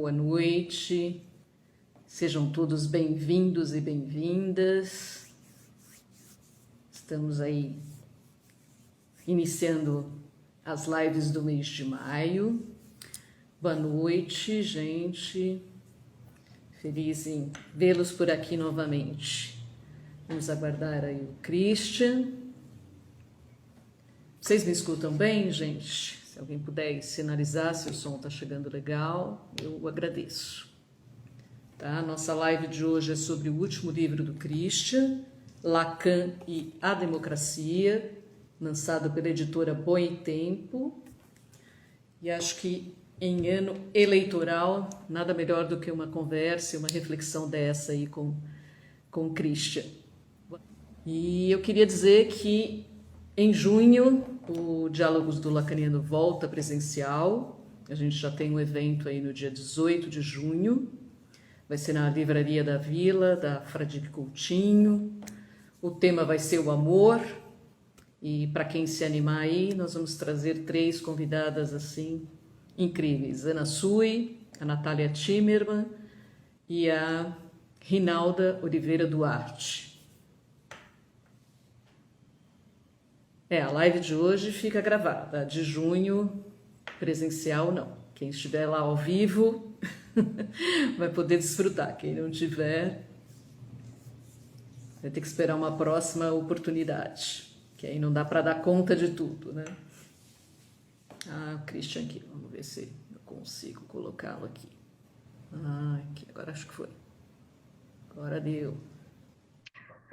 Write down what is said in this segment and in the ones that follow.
boa noite. Sejam todos bem-vindos e bem-vindas. Estamos aí iniciando as lives do mês de maio. Boa noite, gente. Feliz em vê-los por aqui novamente. Vamos aguardar aí o Christian. Vocês me escutam bem, gente? Se alguém puder sinalizar se o som está chegando legal, eu agradeço. Tá? Nossa live de hoje é sobre o último livro do Christian, Lacan e a Democracia, lançado pela editora Boitempo. E acho que em ano eleitoral, nada melhor do que uma conversa e uma reflexão dessa aí com o Christian. E eu queria dizer que em junho o Diálogos do Lacaniano volta presencial. A gente já tem um evento aí no dia 18 de junho. Vai ser na Livraria da Vila, da Fradique Coutinho. O tema vai ser o amor. E para quem se animar aí, nós vamos trazer 3 convidadas assim incríveis. Ana Sui, a Natália Timmerman e a Rinalda Oliveira Duarte. A live de hoje fica gravada. A de junho, presencial, não. Quem estiver lá ao vivo vai poder desfrutar. Quem não tiver, vai ter que esperar uma próxima oportunidade. Que aí não dá para dar conta de tudo, né? O Christian aqui. Vamos ver se eu consigo colocá-lo aqui. Aqui, agora acho que foi. Agora deu.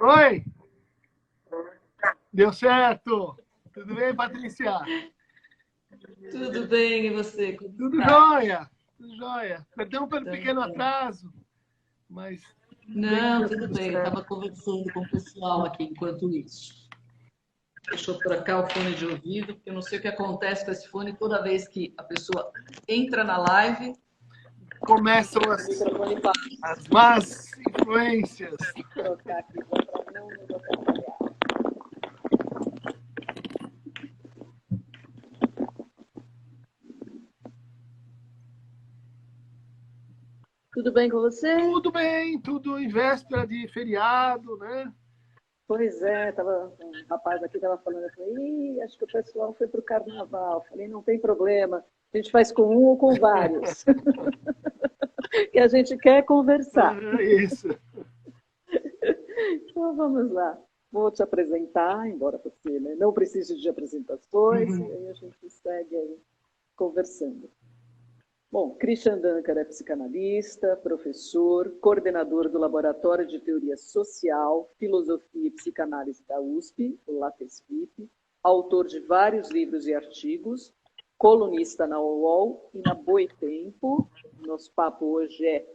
Oi! Deu certo! Tudo bem, Patrícia? Tudo bem, e você? Tudo jóia! Tudo jóia. Perdão pelo pequeno atraso, mas... Não, tudo bem. Eu estava conversando com o pessoal aqui enquanto isso. Deixa eu trocar o fone de ouvido, porque eu não sei o que acontece com esse fone toda vez que a pessoa entra na live. Começam as más influências. Vou trocar aqui para não nos atrapalhar. Tudo bem com você? Tudo bem, tudo em véspera de feriado, né? Pois é, um rapaz aqui estava falando, eu falei, acho que o pessoal foi para o carnaval. Falei, não tem problema, a gente faz com um ou com vários. E a gente quer conversar. Isso. Então vamos lá. Vou te apresentar, embora você não precise de apresentações, e aí a gente segue aí conversando. Bom, Christian Dankar é psicanalista, professor, coordenador do Laboratório de Teoria Social, Filosofia e Psicanálise da USP, o LATESFIP, autor de vários livros e artigos, colunista na UOL e na Boitempo. Nosso papo hoje é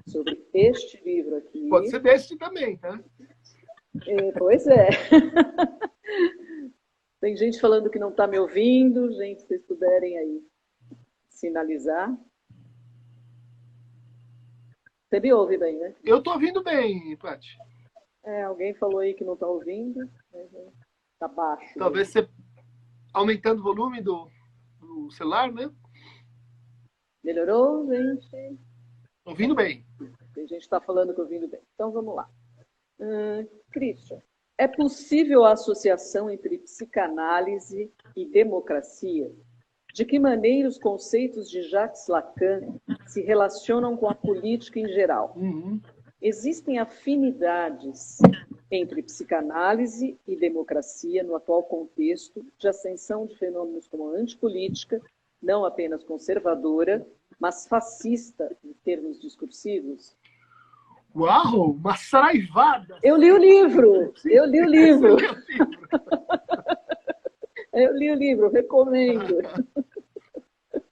sobre este livro aqui. Pode ser deste também, tá? Pois é. Tem gente falando que não está me ouvindo, gente, se vocês puderem aí sinalizar. Você me ouve bem, né? Eu estou ouvindo bem, Paty. Alguém falou aí que não está ouvindo. Está baixo. Talvez você aumentando o volume do celular, né? Melhorou, gente? Ouvindo bem. Tem gente que está falando que ouvindo bem. Então, vamos lá. Christian, é possível a associação entre psicanálise e democracia? De que maneira os conceitos de Jacques Lacan se relacionam com a política em geral? Existem afinidades entre psicanálise e democracia no atual contexto de ascensão de fenômenos como a antipolítica, não apenas conservadora, mas fascista em termos discursivos? Uau, uma saraivada! Eu li o livro! Eu li o livro! Eu li o livro, recomendo.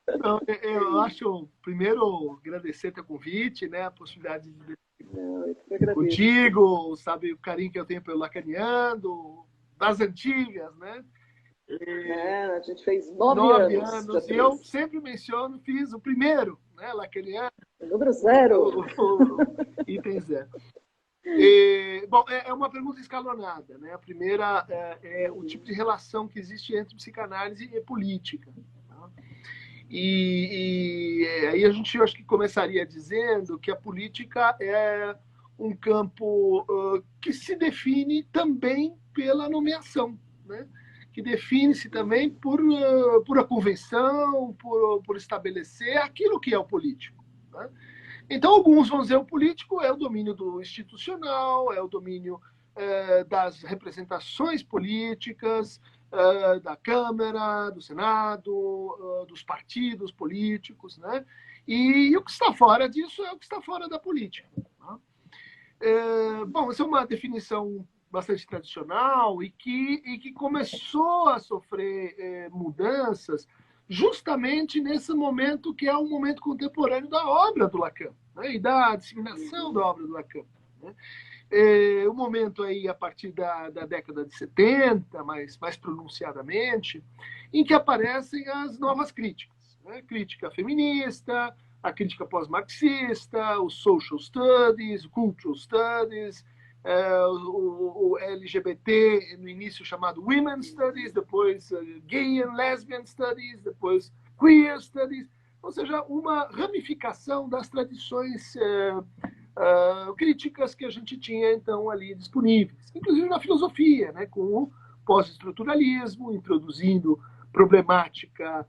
Então, eu acho, primeiro, agradecer teu convite, né, a possibilidade de contigo, sabe, o carinho que eu tenho pelo Lacaniano, das antigas, né? A gente fez 9 anos. E eu sempre menciono, fiz o primeiro, né, Lacaniano. Número 0. O item 0. Bom, é uma pergunta escalonada, né? A primeira é o tipo de relação que existe entre psicanálise e política. Tá? E aí a gente, eu acho que começaria dizendo que a política é um campo que se define também pela nomeação, né? Que define-se também por a convenção, por estabelecer aquilo que é o político, né? Então, alguns vão dizer que o político é o domínio do institucional, é o domínio das representações políticas, da Câmara, do Senado, dos partidos políticos, né? E o que está fora disso é o que está fora da política. Né? Bom, essa é uma definição bastante tradicional e que começou a sofrer mudanças justamente nesse momento que é o momento contemporâneo da obra do Lacan, né? E da disseminação da obra do Lacan. Né? O momento aí a partir da década de 70, mais pronunciadamente, em que aparecem as novas críticas. Né? Crítica feminista, a crítica pós-marxista, o social studies, o cultural studies, o LGBT, no início chamado women studies, depois gay and lesbian studies, depois queer studies, ou seja, uma ramificação das tradições críticas que a gente tinha então ali disponíveis, inclusive na filosofia, né, com o pós-estruturalismo, introduzindo problemática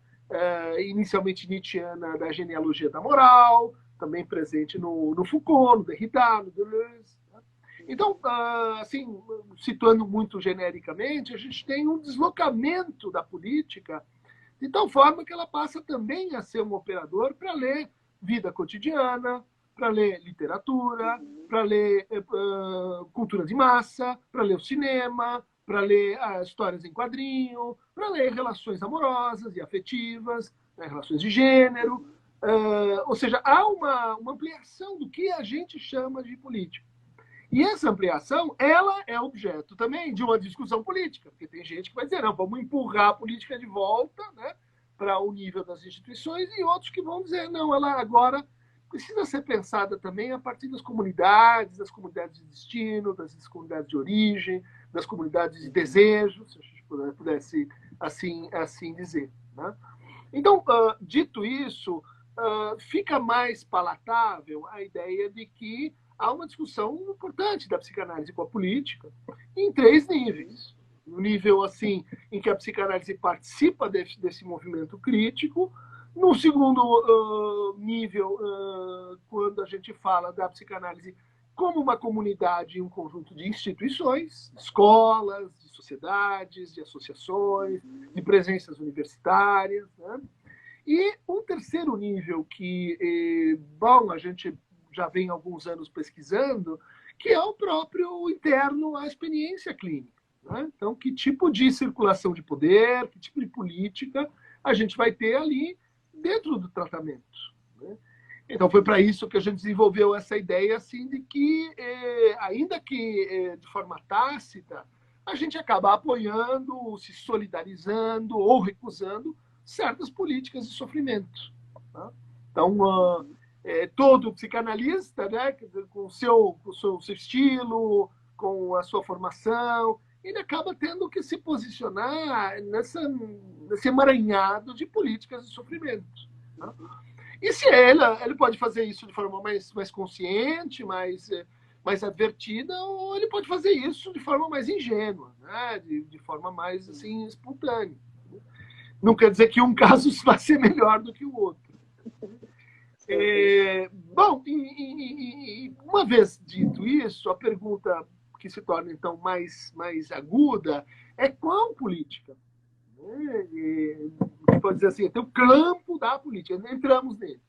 inicialmente nietzschiana da genealogia da moral, também presente no Foucault, no Derrida, no Deleuze. Né? Então, assim, situando muito genericamente, a gente tem um deslocamento da política de tal forma que ela passa também a ser um operador para ler vida cotidiana, para ler literatura, para ler cultura de massa, para ler o cinema, para ler histórias em quadrinho, para ler relações amorosas e afetivas, né, relações de gênero. Ou seja, há uma ampliação do que a gente chama de política. E essa ampliação, ela é objeto também de uma discussão política, porque tem gente que vai dizer, não, vamos empurrar a política de volta, né, para o nível das instituições, e outros que vão dizer, não, ela agora precisa ser pensada também a partir das comunidades de destino, das comunidades de origem, das comunidades de desejo, se a gente pudesse assim dizer. Né? Então, dito isso, fica mais palatável a ideia de que há uma discussão importante da psicanálise com a política em 3 níveis. No nível assim em que a psicanálise participa desse movimento crítico, no segundo nível, quando a gente fala da psicanálise como uma comunidade e um conjunto de instituições, escolas, de sociedades, de associações, de presenças universitárias. Né? E um terceiro nível que, bom, a gente já vem há alguns anos pesquisando, que é o próprio interno à experiência clínica. Né? Então, que tipo de circulação de poder, que tipo de política a gente vai ter ali dentro do tratamento. Né? Então, foi para isso que a gente desenvolveu essa ideia assim, de que, ainda que de forma tácita, a gente acaba apoiando, se solidarizando ou recusando certas políticas de sofrimento. Tá? Então, todo psicanalista, né, com o seu estilo, com a sua formação, ele acaba tendo que se posicionar nesse emaranhado de políticas de sofrimento. Né? E se ele pode fazer isso de forma mais consciente, mais advertida, ou ele pode fazer isso de forma mais ingênua, né? de forma mais assim, espontânea. Não quer dizer que um caso vai ser melhor do que o outro. Bom, uma vez dito isso, a pergunta que se torna, então, mais aguda é qual política? Pode dizer assim, tem o campo da política, entramos nele.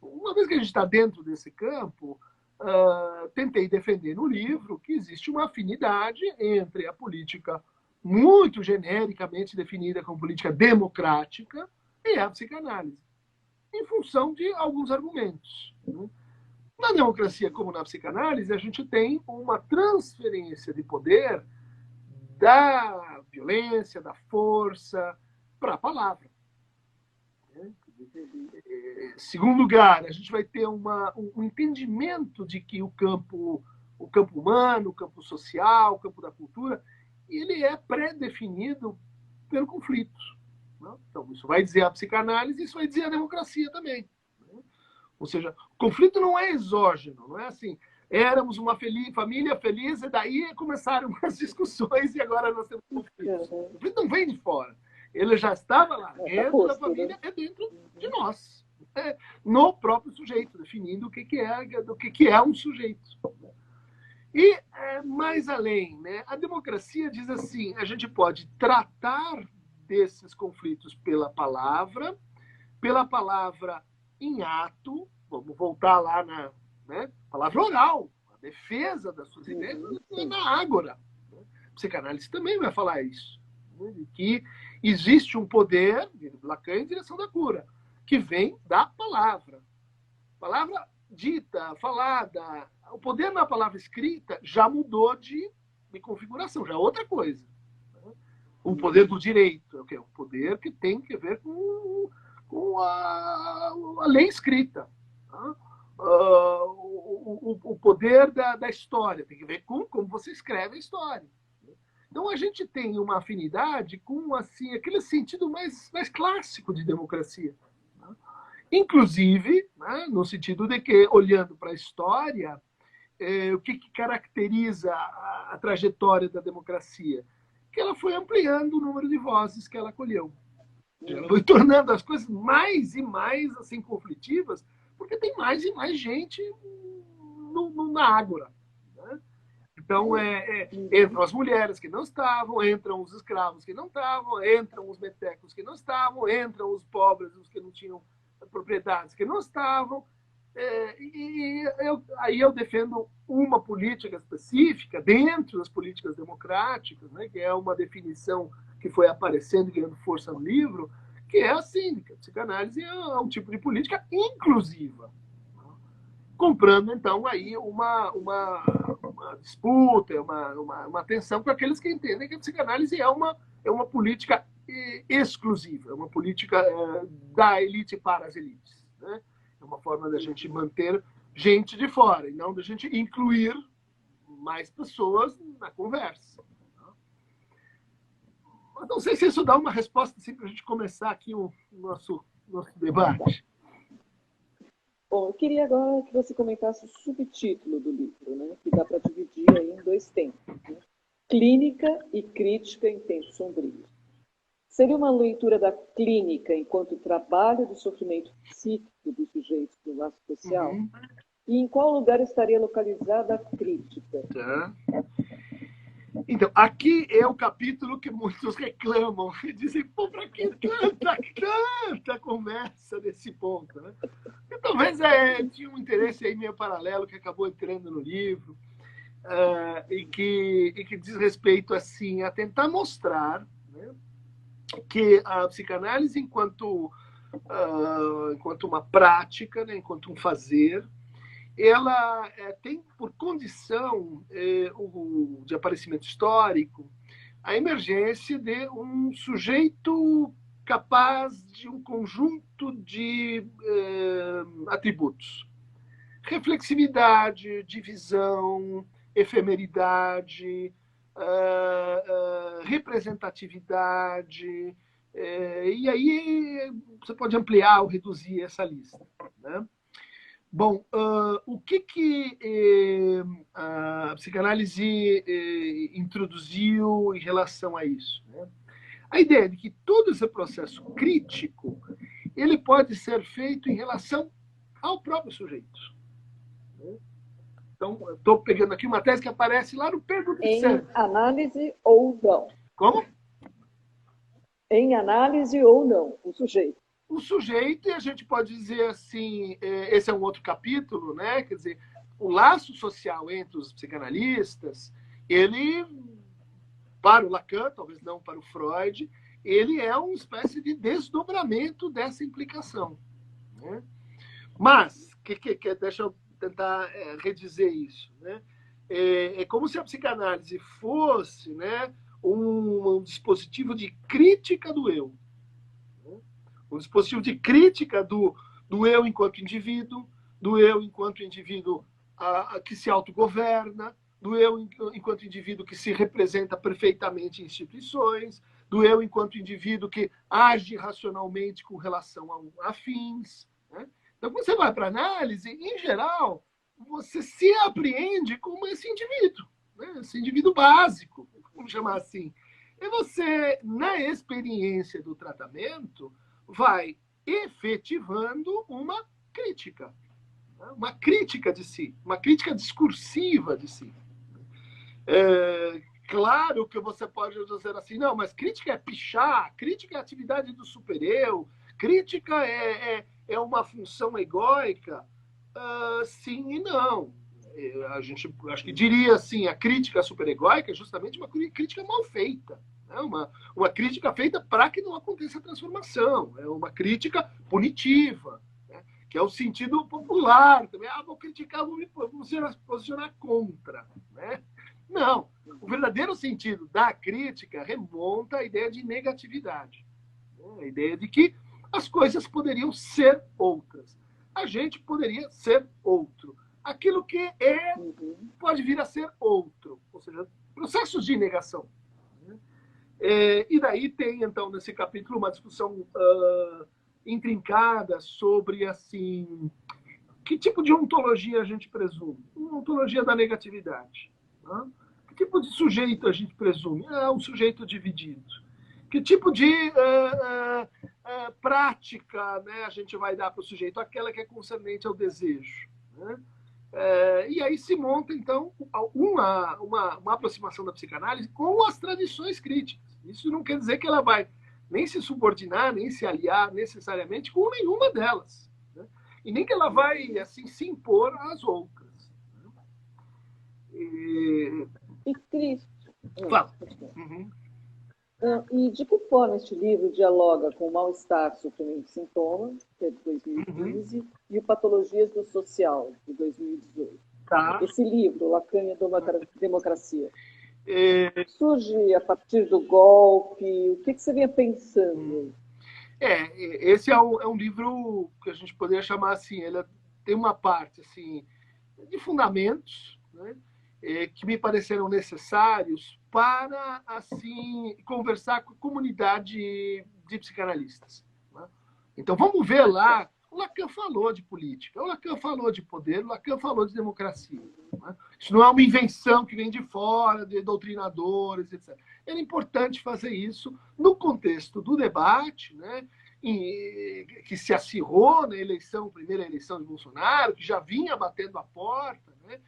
Uma vez que a gente está dentro desse campo, tentei defender no livro que existe uma afinidade entre a política muito genericamente definida como política democrática e a psicanálise, em função de alguns argumentos. Na democracia, como na psicanálise, a gente tem uma transferência de poder da violência, da força, para a palavra. Segundo lugar, a gente vai ter um entendimento de que o campo humano, o campo social, o campo da cultura, ele é pré-definido pelo conflito. Né? Então, isso vai dizer a psicanálise, isso vai dizer a democracia também. Né? Ou seja, o conflito não é exógeno, não é assim, éramos uma família feliz e daí começaram as discussões e agora nós temos conflitos. O conflito não vem de fora. Ele já estava lá, dentro da família, é dentro de nós. No próprio sujeito, definindo o que é um sujeito. E, mais além, né, a democracia diz assim, a gente pode tratar desses conflitos pela palavra em ato, vamos voltar lá na, né, palavra oral, a defesa das suas ideias na ágora. A psicanálise também vai falar isso, né, de que existe um poder, de Lacan, em direção da cura, que vem da palavra. Palavra dita, falada. O poder na palavra escrita já mudou de configuração, já é outra coisa. O poder do direito é o quê? O poder que tem que ver com a lei escrita. Tá? O poder da história tem que ver com como você escreve a história. Então, a gente tem uma afinidade com assim, aquele sentido mais clássico de democracia. Inclusive, né, no sentido de que, olhando para a história, o que caracteriza a trajetória da democracia? Que ela foi ampliando o número de vozes que ela acolheu. Ela foi tornando as coisas mais e mais assim, conflitivas, porque tem mais e mais gente na ágora. Né? Então, entram as mulheres que não estavam, entram os escravos que não estavam, entram os metecos que não estavam, entram os pobres, os que não tinham propriedades que não estavam. Aí eu defendo uma política específica dentro das políticas democráticas, né, que é uma definição que foi aparecendo e ganhando força no livro, que é assim, que a psicanálise é um tipo de política inclusiva, comprando então aí uma disputa, uma tensão com aqueles que entendem que a psicanálise é uma política exclusiva, é uma política da elite para as elites. Né? É uma forma da gente manter gente de fora e não da gente incluir mais pessoas na conversa. Mas não sei se isso dá uma resposta assim, para a gente começar aqui o nosso debate. Bom, eu queria agora que você comentasse o subtítulo do livro, né, que dá para dividir aí em dois tempos. Né? Clínica e crítica em tempos sombrios. Seria uma leitura da clínica enquanto trabalho do sofrimento psíquico dos sujeitos no laço social? Uhum. E em qual lugar estaria localizada a crítica? Tá. Então, aqui é o capítulo que muitos reclamam e dizem, pô, para que tanta conversa nesse ponto? Né? E talvez tinha um interesse aí meio paralelo que acabou entrando no livro e que diz respeito assim, a tentar mostrar, né, que a psicanálise enquanto uma prática, né, enquanto um fazer, ela tem por condição de aparecimento histórico a emergência de um sujeito capaz de um conjunto de atributos. Reflexividade, divisão, efemeridade, representatividade, e aí você pode ampliar ou reduzir essa lista. Né? Bom, o que a psicanálise introduziu em relação a isso? Né? A ideia de que todo esse processo crítico ele pode ser feito em relação ao próprio sujeito. Né? Então, estou pegando aqui uma tese que aparece lá no Pedro Em análise ou não. Como? Em análise ou não, o sujeito. O sujeito, e a gente pode dizer assim, esse é um outro capítulo, né? Quer dizer, o laço social entre os psicanalistas, ele, para o Lacan, talvez não para o Freud, ele é uma espécie de desdobramento dessa implicação. Né? Mas, deixa eu tentar redizer isso. Né? É como se a psicanálise fosse, né, um dispositivo de crítica do eu. Um dispositivo de crítica do eu enquanto indivíduo, do eu enquanto indivíduo que se autogoverna, do eu enquanto indivíduo que se representa perfeitamente em instituições, do eu enquanto indivíduo que age racionalmente com relação a fins, né? Então, quando você vai para a análise, em geral, você se apreende como esse indivíduo, né? Esse indivíduo básico, vamos chamar assim. E você, na experiência do tratamento, vai efetivando uma crítica, né? Uma crítica de si, uma crítica discursiva de si. Claro que você pode dizer assim, não, mas crítica é pichar, crítica é atividade do super-eu, crítica é uma função egóica. Sim e não. A gente acho que diria assim, a crítica super-egóica é justamente uma crítica mal feita. Né? Uma crítica feita para que não aconteça a transformação. É uma crítica punitiva, né? Que é o sentido popular também. Vou criticar, vou me posicionar contra. Né? Não. O verdadeiro sentido da crítica remonta à ideia de negatividade. Né? A ideia de que as coisas poderiam ser outras. A gente poderia ser outro. Aquilo que é pode vir a ser outro. Ou seja, processos de negação. E daí tem, então, nesse capítulo, uma discussão intrincada sobre, assim, que tipo de ontologia a gente presume? Uma ontologia da negatividade. Né? Que tipo de sujeito a gente presume? Um sujeito dividido. Que tipo de prática, né, a gente vai dar para o sujeito? Aquela que é concernente ao desejo. Né? E aí se monta, então, uma aproximação da psicanálise com as tradições críticas. Isso não quer dizer que ela vai nem se subordinar, nem se aliar necessariamente com nenhuma delas. Né? E nem que ela vai assim, se impor às outras. Né? E Cristo. Fala. Uhum. E de que forma este livro dialoga com o Mal-Estar, Sofrimento e Sintomas, que é de 2015, e o Patologias do Social, de 2018? Tá. Esse livro, Lacan e a Democracia, surge a partir do golpe? O que você vinha pensando? Esse é um livro que a gente poderia chamar assim, ele tem uma parte assim, de fundamentos, né, que me pareceram necessários para assim conversar com a comunidade de psicanalistas. Né? Então vamos ver lá, o Lacan falou de política, o Lacan falou de poder, o Lacan falou de democracia. Né? Isso não é uma invenção que vem de fora, de doutrinadores, etc. Era importante fazer isso no contexto do debate, né? Que se acirrou na primeira eleição de Bolsonaro, que já vinha batendo a porta, né?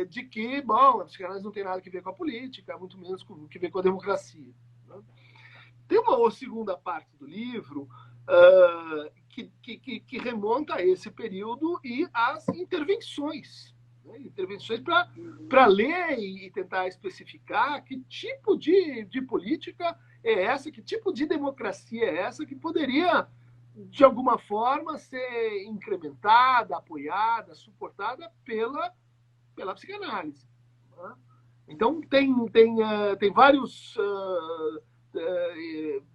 De que, bom, a psicanálise não tem nada a ver com a política, muito menos com o que ver com a democracia. Né? Tem uma segunda parte do livro que remonta a esse período e às intervenções. Né? Intervenções para ler e tentar especificar que tipo de política é essa, que tipo de democracia é essa que poderia, de alguma forma, ser incrementada, apoiada, suportada pela psicanálise. Né? Então, tem vários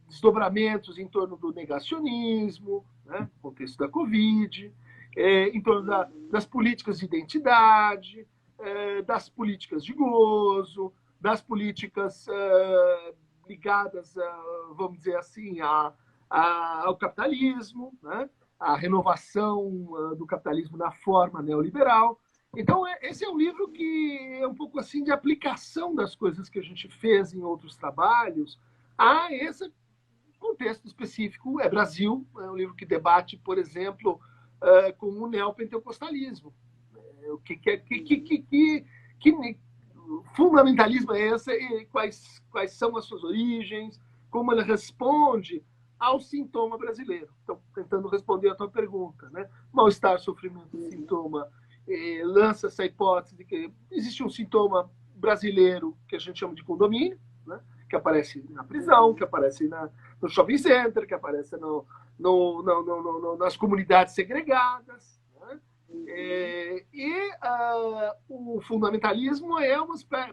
desdobramentos em torno do negacionismo, né, no contexto da Covid, em torno das políticas de identidade, das políticas de gozo, das políticas ligadas, vamos dizer assim, ao capitalismo, né, a renovação do capitalismo na forma neoliberal. Então, esse é um livro que é um pouco assim de aplicação das coisas que a gente fez em outros trabalhos a esse contexto específico. É Brasil, é um livro que debate, por exemplo, com o neopentecostalismo. Que fundamentalismo é esse e quais são as suas origens, como ele responde ao sintoma brasileiro. Então, tentando responder a tua pergunta, né? Mal-estar, sofrimento e sintoma. Lança essa hipótese de que existe um sintoma brasileiro que a gente chama de condomínio, né? Que aparece na prisão, que aparece no shopping center, que aparece nas comunidades segregadas. Né? O fundamentalismo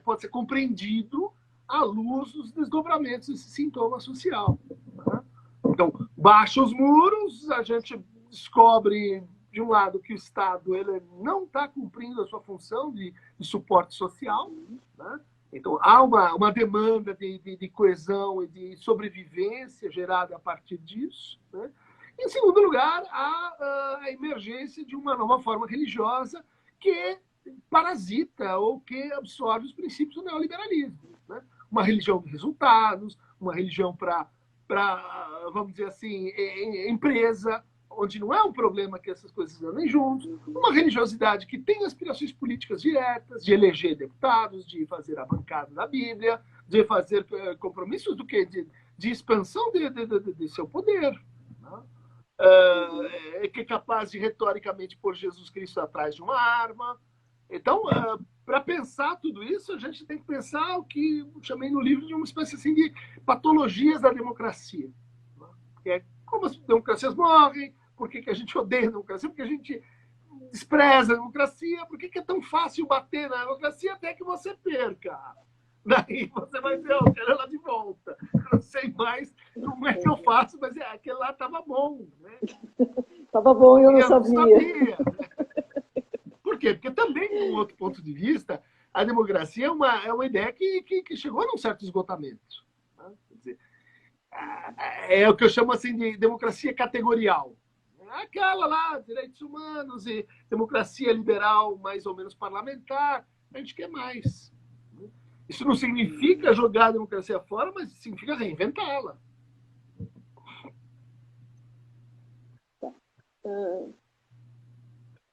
pode ser compreendido à luz dos desdobramentos desse sintoma social. Né? Então, baixa os muros, a gente descobre, de um lado, que o Estado ele não está cumprindo a sua função de suporte social, né? Então, há uma demanda de coesão e de sobrevivência gerada a partir disso. Né? Em segundo lugar, há a emergência de uma nova forma religiosa que parasita ou que absorve os princípios do neoliberalismo. Né? Uma religião de resultados, uma religião para, vamos dizer assim, empresa, onde não é um problema que essas coisas andem juntos, uma religiosidade que tem aspirações políticas diretas, de eleger deputados, de fazer a bancada da Bíblia, de fazer compromissos do que de expansão de seu poder. Né? Que é capaz de, retoricamente, pôr Jesus Cristo atrás de uma arma. Então, para pensar tudo isso, a gente tem que pensar o que eu chamei no livro de uma espécie assim, de patologias da democracia. Né? Que é como as democracias morrem, por que a gente odeia a democracia, por que a gente despreza a democracia, por que é tão fácil bater na democracia até que você perca. Daí você vai dizer, eu quero ela de volta. Eu não sei mais como é que eu faço, mas aquele lá estava bom. Estava bom e eu não sabia. sabia. Por quê? Porque também, de um outro ponto de vista, a democracia é uma ideia que chegou num certo esgotamento. Né? Quer dizer, é o que eu chamo assim de democracia categorial. Aquela lá, direitos humanos e democracia liberal mais ou menos parlamentar, a gente quer mais. Isso não significa jogar a democracia fora, mas significa reinventá-la.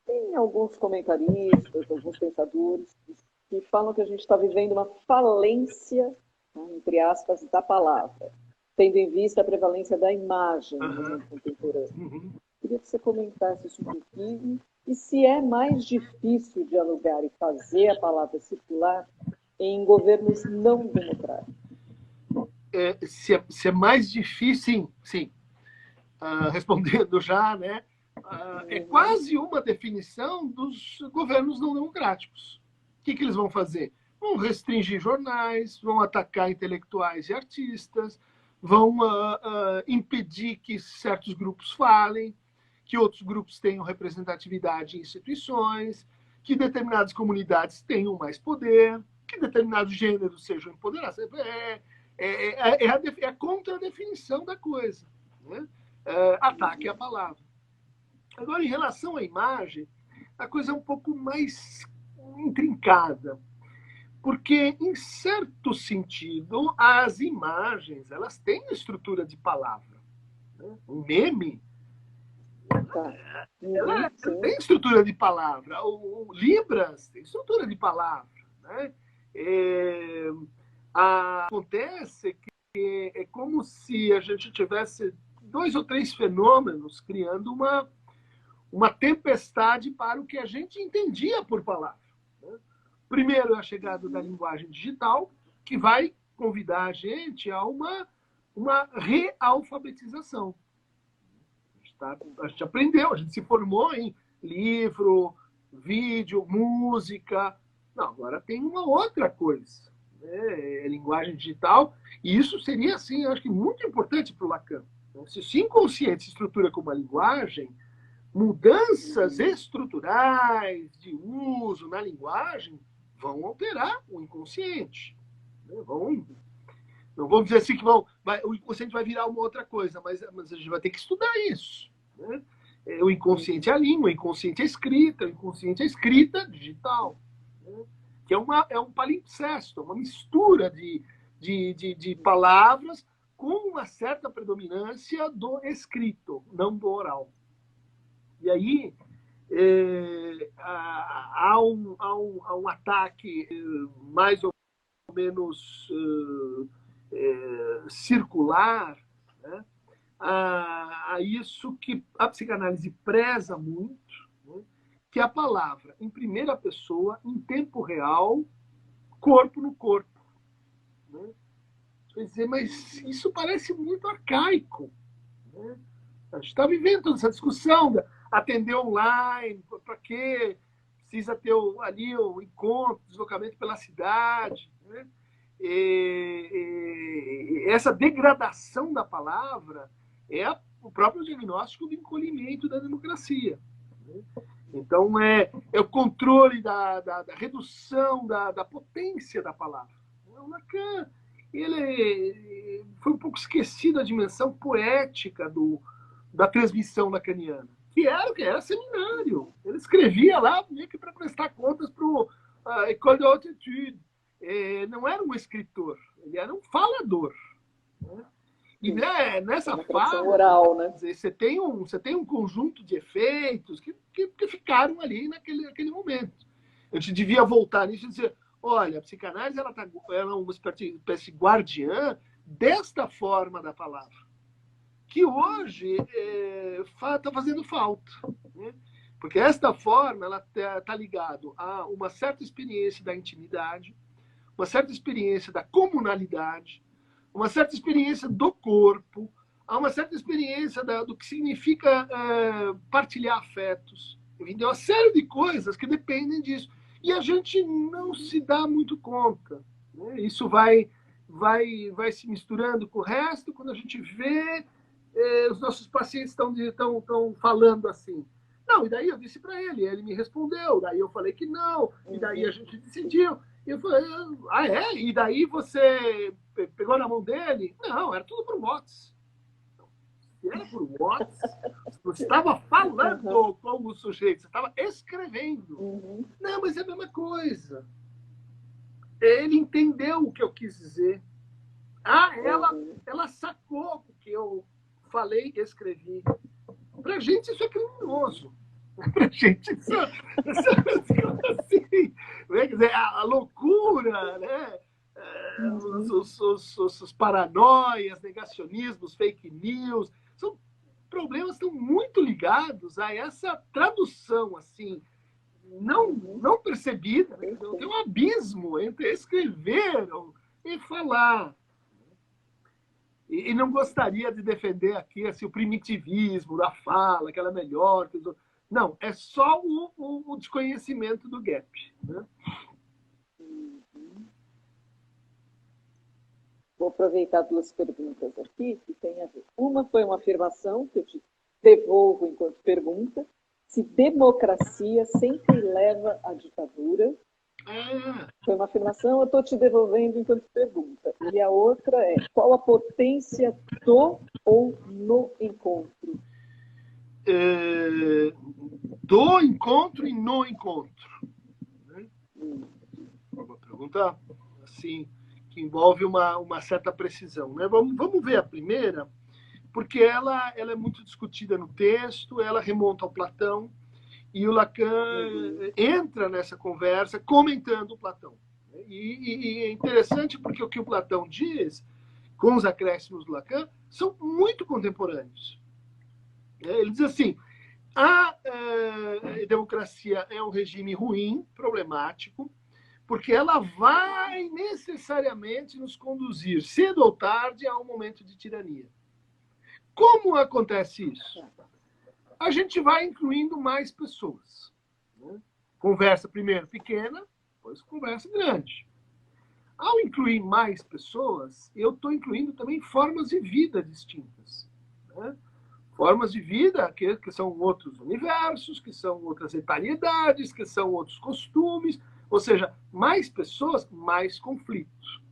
Tem alguns comentaristas, alguns pensadores que falam que a gente está vivendo uma falência, né, entre aspas, da palavra, tendo em vista a prevalência da imagem no mundo contemporâneo. Queria que você comentasse isso um pouquinho. E se é mais difícil dialogar e fazer a palavra circular em governos não democráticos? Se é mais difícil, sim. Respondendo já, né? É quase uma definição dos governos não democráticos. O que eles vão fazer? Vão restringir jornais, vão atacar intelectuais e artistas, vão impedir que certos grupos falem, que outros grupos tenham representatividade em instituições, que determinadas comunidades tenham mais poder, que determinados gêneros sejam empoderados. É a contradefinição da coisa. Né? Ataque à palavra. Agora, em relação à imagem, a coisa é um pouco mais intrincada, porque, em certo sentido, as imagens elas têm estrutura de palavra. Né? Um meme ela tem estrutura de palavra. O Libras tem estrutura de palavra. Né? Acontece que é como se a gente tivesse 2 ou 3 fenômenos criando uma tempestade para o que a gente entendia por palavra. Né? Primeiro, a chegada da linguagem digital, que vai convidar a gente a uma realfabetização. A gente aprendeu, a gente se formou em livro, vídeo, música. Não, agora tem uma outra coisa. Né? Linguagem digital. E isso seria, assim, acho que muito importante para o Lacan. Se o inconsciente se estrutura como uma linguagem, mudanças estruturais de uso na linguagem vão alterar o inconsciente. Né? Não vamos dizer assim que o inconsciente vai virar uma outra coisa, mas a gente vai ter que estudar isso. Né? O inconsciente é a língua, o inconsciente é a escrita, o inconsciente é a escrita digital. Né? Que é um palimpsesto, uma mistura de palavras com uma certa predominância do escrito, não do oral. E aí há um ataque mais ou menos circular, né, a isso que a psicanálise preza muito, né, que é a palavra em primeira pessoa, em tempo real, corpo no corpo. Né? Quer dizer, mas isso parece muito arcaico. Né? A gente está vivendo toda essa discussão, atender online, para quê? Precisa ter ali o encontro, deslocamento pela cidade. Né? Essa degradação da palavra é o próprio diagnóstico do encolhimento da democracia. Né? Então, é o controle da redução da potência da palavra. O Lacan, ele foi um pouco esquecido a dimensão poética da transmissão lacaniana, que era o que era seminário. Ele escrevia lá meio que para prestar contas para o École de Haute Étude. Não era um escritor, ele era um falador. Né? E nessa fala, oral, né? Você tem um conjunto de efeitos que ficaram ali naquele momento. A gente devia voltar nisso e dizer, olha, a psicanálise ela é uma espécie guardiã desta forma da palavra, que hoje está fazendo falta. Né? Porque esta forma ela está ligada a uma certa experiência da intimidade, uma certa experiência da comunalidade, uma certa experiência do corpo, há uma certa experiência do que significa partilhar afetos. Enfim, tem uma série de coisas que dependem disso. E a gente não se dá muito conta. Né? Isso vai se misturando com o resto. Quando a gente vê, os nossos pacientes estão falando assim. Não, e daí eu disse para ele me respondeu, daí eu falei que não, e daí a gente decidiu. E eu falei, E daí você pegou na mão dele? Não, era tudo por WhatsApp. Se era por WhatsApp, você estava falando com o sujeito, você estava escrevendo. Não, mas é a mesma coisa. Ele entendeu o que eu quis dizer. Ela sacou o que eu falei e escrevi. Pra gente isso é criminoso. Pra gente isso assim, quer dizer, a loucura, né? Os paranoias, negacionismos, fake news, são problemas que estão muito ligados a essa tradução assim, não percebida. Né? Tem um abismo entre escrever e falar. E não gostaria de defender aqui assim, o primitivismo da fala, que ela é melhor. Não, é só o desconhecimento do gap. Né? Vou aproveitar duas perguntas aqui que tem a ver. Uma foi uma afirmação que eu te devolvo enquanto pergunta. Se democracia sempre leva à ditadura. Foi uma afirmação, eu estou te devolvendo enquanto pergunta. E a outra é, qual a potência do ou no encontro? Do encontro e no encontro. Né? Uma pergunta assim, que envolve uma certa precisão. Né? Vamos ver a primeira, porque ela é muito discutida no texto, ela remonta ao Platão, e o Lacan entra nessa conversa comentando o Platão. E é interessante porque o que o Platão diz, com os acréscimos do Lacan, são muito contemporâneos. Ele diz assim, a democracia é um regime ruim, problemático, porque ela vai necessariamente nos conduzir, cedo ou tarde, a um momento de tirania. Como acontece isso? A gente vai incluindo mais pessoas. Né? Conversa primeiro pequena, depois conversa grande. Ao incluir mais pessoas, eu estou incluindo também formas de vida distintas. Né? Formas de vida que são outros universos, que são outras etariedades, que são outros costumes. Ou seja, mais pessoas, mais conflitos.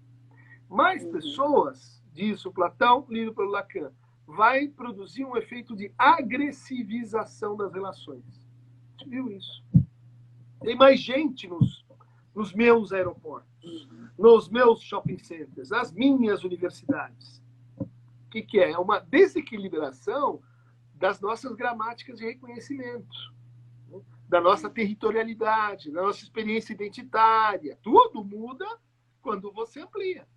Mais pessoas, diz o Platão, lido pelo Lacan, vai produzir um efeito de agressivização das relações. A gente viu isso. Tem mais gente nos meus aeroportos, nos meus shopping centers, nas minhas universidades. O que é? É uma desequilibração das nossas gramáticas de reconhecimento, da nossa territorialidade, da nossa experiência identitária. Tudo muda quando você amplia.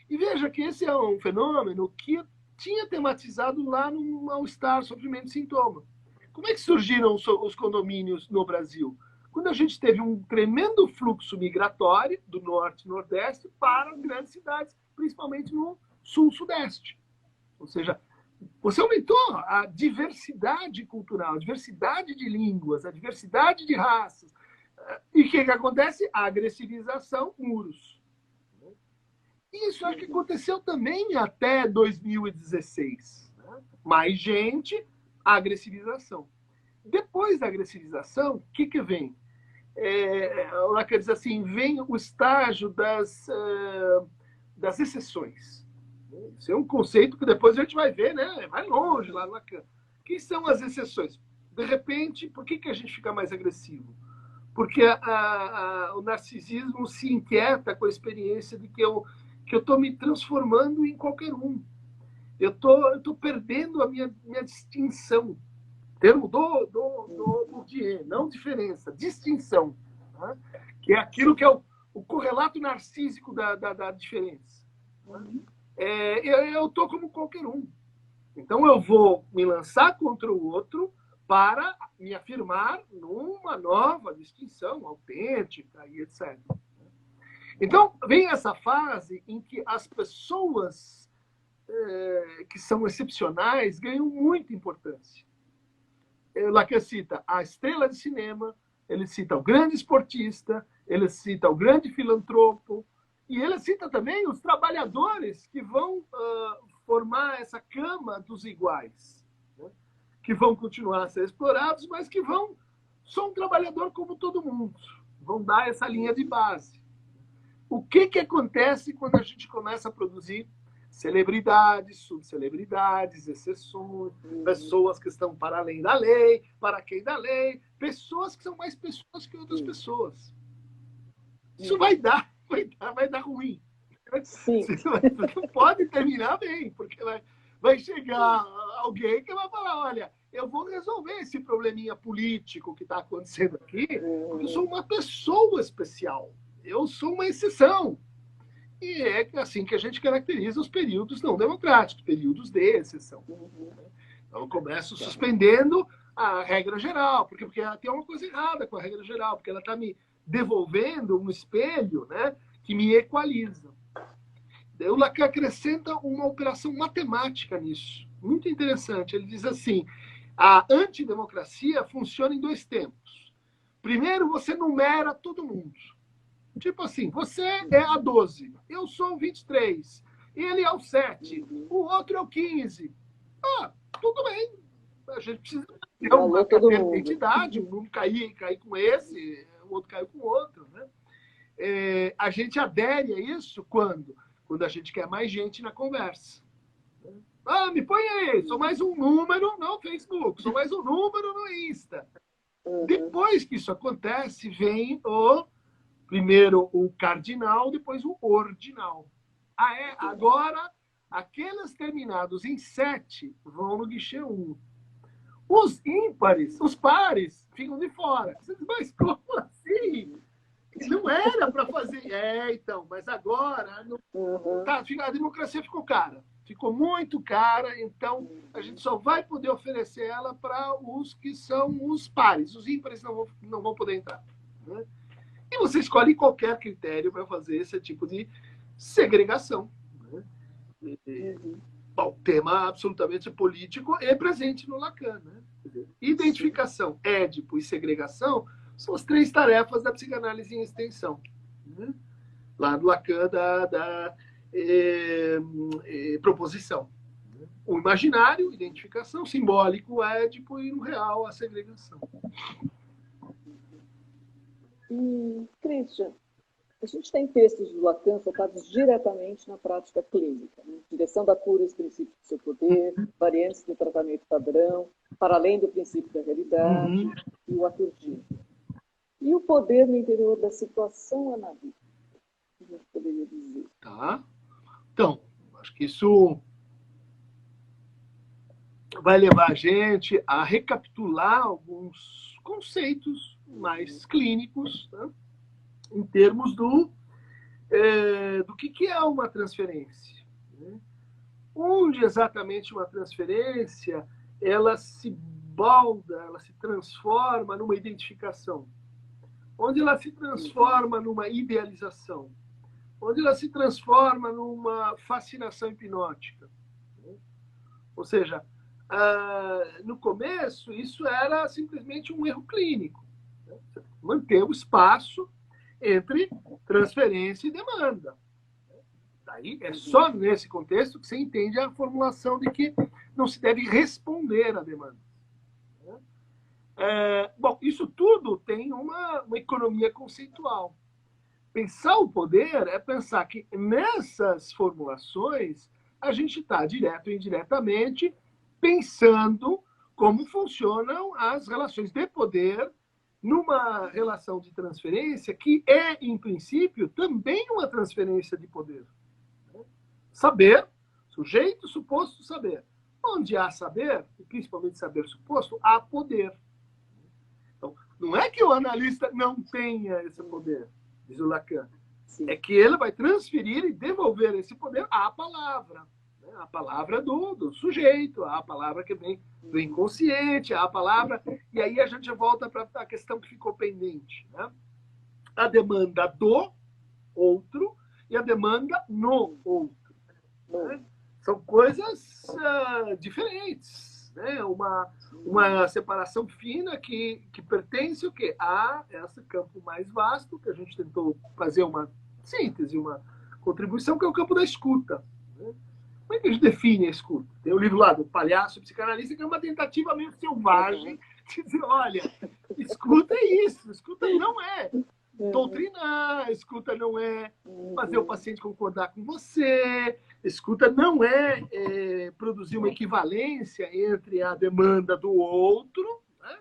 E veja que esse é um fenômeno que tinha tematizado lá no Mal-Estar, Sofrimento e Sintoma. Como é que surgiram os condomínios no Brasil? Quando a gente teve um tremendo fluxo migratório do norte e nordeste para as grandes cidades, principalmente no sul-sudeste. Ou seja, você aumentou a diversidade cultural, a diversidade de línguas, a diversidade de raças. E o que acontece? A agressivização, muros. Isso acho que aconteceu também até 2016. Né? Mais gente, agressivização. Depois da agressivização, o que vem? o Lacan diz assim, vem o estágio das exceções. Isso é um conceito que depois a gente vai ver, né? Vai longe lá no Lacan. Quem são as exceções? De repente, por que a gente fica mais agressivo? Porque o narcisismo se inquieta com a experiência de que eu estou me transformando em qualquer um. Eu tô perdendo a minha distinção. Termo do Bourdieu, não diferença, distinção. Né? Que é aquilo que é o correlato narcísico da diferença. Eu estou como qualquer um. Então eu vou me lançar contra o outro para me afirmar numa nova distinção autêntica e etc. Então vem essa fase em que as pessoas que são excepcionais ganham muita importância. Lacan cita a estrela de cinema, ele cita o grande esportista, ele cita o grande filantropo, e ele cita também os trabalhadores que vão formar essa cama dos iguais, né? Que vão continuar a ser explorados, mas que são um trabalhador como todo mundo, vão dar essa linha de base. O que acontece quando a gente começa a produzir celebridades, subcelebridades, exceções, pessoas que estão para além da lei, para quem da lei, pessoas que são mais pessoas que outras pessoas? Isso vai dar ruim. Sim. Não pode terminar bem, porque vai chegar alguém que vai falar, olha, eu vou resolver esse probleminha político que está acontecendo aqui, porque eu sou uma pessoa especial, eu sou uma exceção. E é assim que a gente caracteriza os períodos não democráticos, períodos de exceção. Então, eu começo suspendendo a regra geral, porque tem uma coisa errada com a regra geral, porque ela está me devolvendo um espelho, né, que me equaliza. O Lacan acrescenta uma operação matemática nisso, muito interessante. Ele diz assim, a antidemocracia funciona em 2 tempos. Primeiro, você numera todo mundo. Tipo assim, você é a 12, eu sou o 23, ele é o 7, o outro é o 15. Tudo bem. A gente precisa ter uma carteira de identidade, um cair com esse, o outro caiu com o outro. Né? A gente adere a isso quando a gente quer mais gente na conversa. Me põe aí, sou mais um número no Facebook, sou mais um número no Insta. Depois que isso acontece, vem primeiro o cardinal, depois o ordinal. Agora, aqueles terminados em 7 vão no guichê 1. Os ímpares, os pares, ficam de fora. Mas como assim? Não era para fazer. Então, mas agora a democracia ficou cara. Ficou muito cara, então a gente só vai poder oferecer ela para os que são os pares. Os ímpares não vão poder entrar. Né? E você escolhe qualquer critério para fazer esse tipo de segregação. Né? Bom, tema absolutamente político é presente no Lacan. Né? Identificação, Édipo e segregação são as 3 tarefas da psicanálise em extensão. Né? Lá do Lacan da proposição. Né? O imaginário, identificação, simbólico, Édipo, e no real, a segregação. Christian, a gente tem textos do Lacan focados diretamente na prática clínica, né? Direção da cura e os princípios do seu poder, variantes do tratamento padrão, para além do princípio da realidade e o aturdir. E o poder no interior da situação analítica, o que a gente poderia dizer? Tá. Então, acho que isso vai levar a gente a recapitular alguns conceitos mais clínicos, né? Em termos do que é uma transferência. Né? Onde exatamente uma transferência ela se balda, ela se transforma numa identificação. Onde ela se transforma numa idealização. Onde ela se transforma numa fascinação hipnótica. Né? Ou seja, no começo, isso era simplesmente um erro clínico. Né? Manter o espaço entre transferência e demanda. Daí é só nesse contexto que você entende a formulação de que não se deve responder à demanda. Bom, isso tudo tem uma economia conceitual. Pensar o poder é pensar que nessas formulações a gente está, direto ou indiretamente, pensando como funcionam as relações de poder numa relação de transferência que é, em princípio, também uma transferência de poder. Saber, sujeito, suposto, saber. Onde há saber, e principalmente saber suposto, há poder. Então, não é que o analista não tenha esse poder, diz o Lacan. Sim. É que ele vai transferir e devolver esse poder à palavra. Né? A palavra do sujeito, a palavra que vem do inconsciente, a palavra... E aí a gente volta para a questão que ficou pendente. Né? A demanda do outro e a demanda no outro. Né? São coisas diferentes. Né? Uma separação fina que pertence o quê? A esse campo mais vasto, que a gente tentou fazer uma síntese, uma contribuição, que é o campo da escuta. Né? Como é que a gente define a escuta? Tem o livro lá do Palhaço Psicanalista, que é uma tentativa meio selvagem de dizer, olha, escuta é isso, escuta não é doutrinar, escuta não é fazer o paciente concordar com você, escuta não é produzir uma equivalência entre a demanda do outro, né?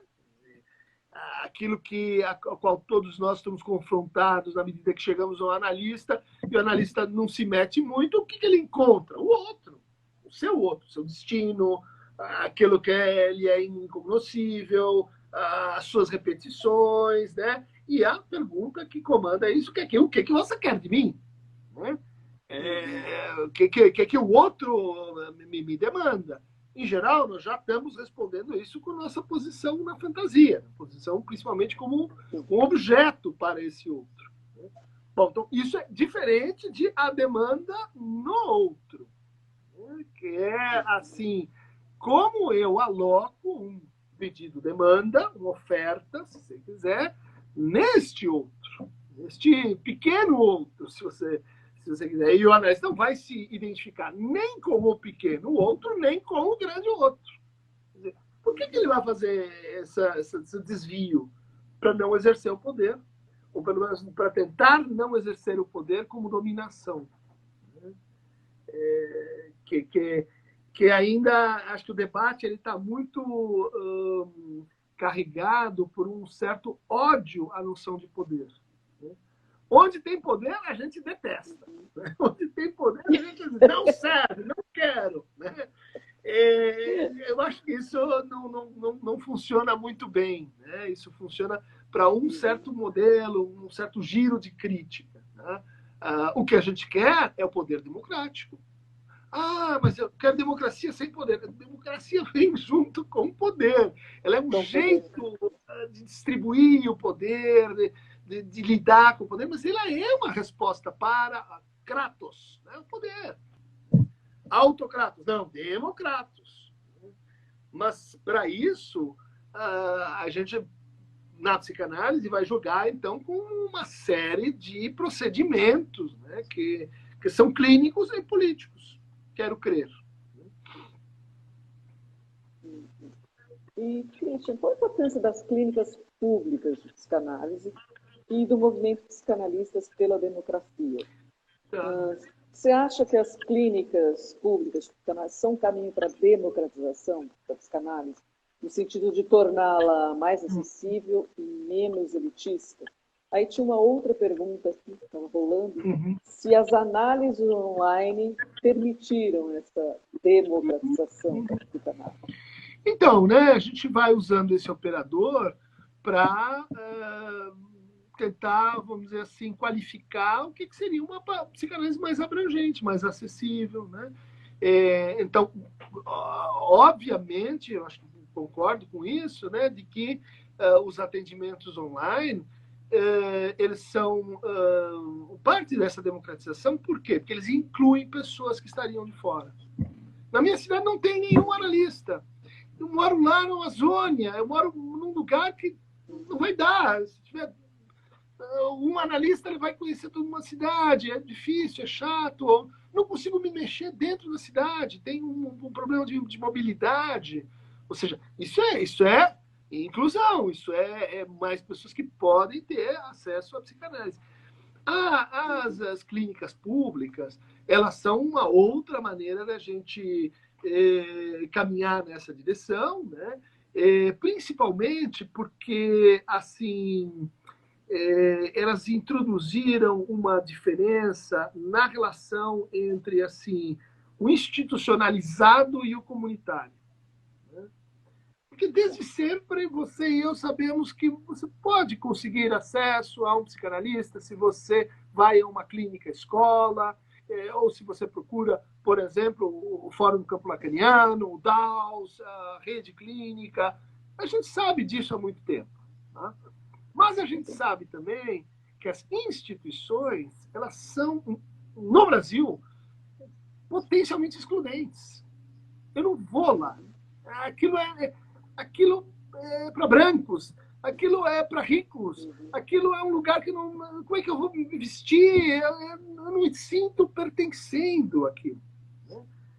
Aquilo a qual todos nós estamos confrontados na medida que chegamos ao analista, e o analista não se mete muito, o que ele encontra? O outro, o seu destino, aquilo que ele é incognoscível, as suas repetições, né? E a pergunta que comanda isso, o que você quer de mim? Né? O que o outro me demanda? Em geral, nós já estamos respondendo isso com nossa posição na fantasia, posição principalmente como um objeto para esse outro. Né? Bom, então isso é diferente de a demanda no outro, né? Que é assim, como eu aloco um pedido-demanda, uma oferta, se você quiser, neste outro, neste pequeno outro, se você quiser. E o analista não vai se identificar nem com o pequeno outro, nem com o grande outro. Quer dizer, por que ele vai fazer esse desvio? Para não exercer o poder, ou pelo menos para tentar não exercer o poder como dominação. Que ainda, acho que o debate está muito carregado por um certo ódio à noção de poder. Né? Onde tem poder, a gente detesta. Né? Onde tem poder, a gente diz, não serve, não quero. Né? Eu acho que isso não funciona muito bem. Né? Isso funciona para um certo modelo, um certo giro de crítica. Né? O que a gente quer é o poder democrático. Mas eu quero democracia sem poder. A democracia vem junto com o poder. Ela é um jeito de distribuir o poder, de lidar com o poder, mas ela é uma resposta para Kratos, né? O poder. Autocratos, não, democratos. Mas, para isso, a gente, na psicanálise, vai jogar, então, com uma série de procedimentos, né, que são clínicos e políticos. Quero crer. E, Christian, qual a importância das clínicas públicas de psicanálise e do movimento Psicanalistas pela Democracia? Você acha que as clínicas públicas de psicanálise são um caminho para a democratização da psicanálise, no sentido de torná-la mais acessível e menos elitista? Aí tinha uma outra pergunta aqui, que estava rolando, se as análises online permitiram essa democratização da psicanálise. Então, né, a gente vai usando esse operador para tentar, vamos dizer assim, qualificar o que seria uma psicanálise mais abrangente, mais acessível. Né? Então, obviamente, eu acho que concordo com isso, né, de que os atendimentos online eles são parte dessa democratização. Por quê? Porque eles incluem pessoas que estariam de fora. Na minha cidade não tem nenhum analista. Eu moro lá na Amazônia, eu moro num lugar que não vai dar. Se tiver um analista, ele vai conhecer toda uma cidade, é difícil, é chato, não consigo me mexer dentro da cidade, tem um problema de mobilidade. Ou seja, isso é inclusão, isso é mais pessoas que podem ter acesso à psicanálise. As clínicas públicas, elas são uma outra maneira da gente caminhar nessa direção, né? Principalmente porque, assim, elas introduziram uma diferença na relação entre, assim, o institucionalizado e o comunitário. Porque desde sempre você e eu sabemos que você pode conseguir acesso a um psicanalista se você vai a uma clínica escola, ou se você procura, por exemplo, o Fórum Campo Lacaniano, o DAOS, a Rede Clínica. A gente sabe disso há muito tempo. Tá? Mas a gente sabe também que as instituições, elas são, no Brasil, potencialmente excludentes. Eu não vou lá. Aquilo é para brancos, aquilo é para ricos, aquilo é um lugar que não... Como é que eu vou me vestir? Eu não me sinto pertencendo aqui.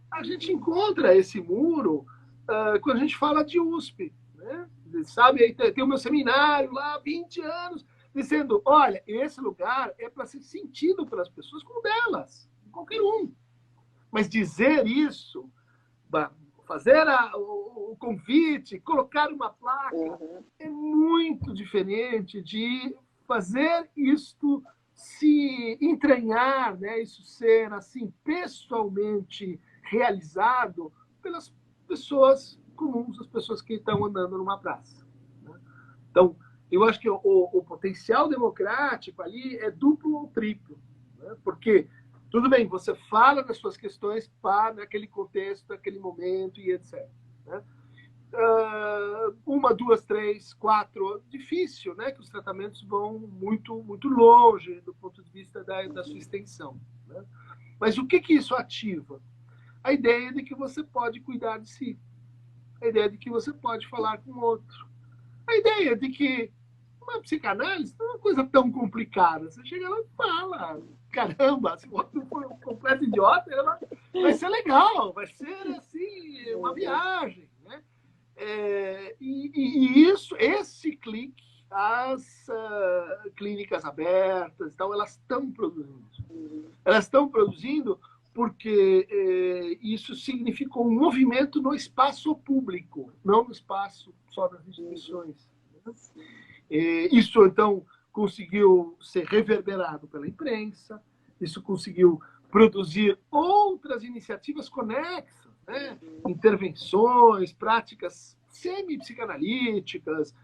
A gente encontra esse muro quando a gente fala de USP. Né? Sabe, aí tem o meu seminário lá há 20 anos, dizendo, olha, esse lugar é para ser sentido pelas pessoas como delas, qualquer um. Mas dizer isso, fazer o convite, colocar uma placa, é muito diferente de fazer isto se entranhar, né? Isso ser assim pessoalmente realizado pelas pessoas comuns, as pessoas que estão andando numa praça. Né? Então, eu acho que o potencial democrático ali é duplo ou triplo, né? Porque tudo bem, você fala das suas questões para aquele contexto, aquele momento e etc. Né? Uma, duas, três, quatro, difícil, né? Que os tratamentos vão muito, muito longe do ponto de vista da sua extensão. Né? Mas o que isso ativa? A ideia de que você pode cuidar de si. A ideia de que você pode falar com o outro. A ideia de que uma psicanálise não é uma coisa tão complicada. Você chega lá e fala, caramba, se o outro for um completo idiota, ela vai ser legal, vai ser assim, uma viagem. Né? Esse clique, as clínicas abertas, então, elas estão produzindo. Elas estão produzindo porque isso significou um movimento no espaço público, não no espaço só das instituições. Isso, então, conseguiu ser reverberado pela imprensa, isso conseguiu produzir outras iniciativas conexas, né? Intervenções, práticas semi-psicanalíticas,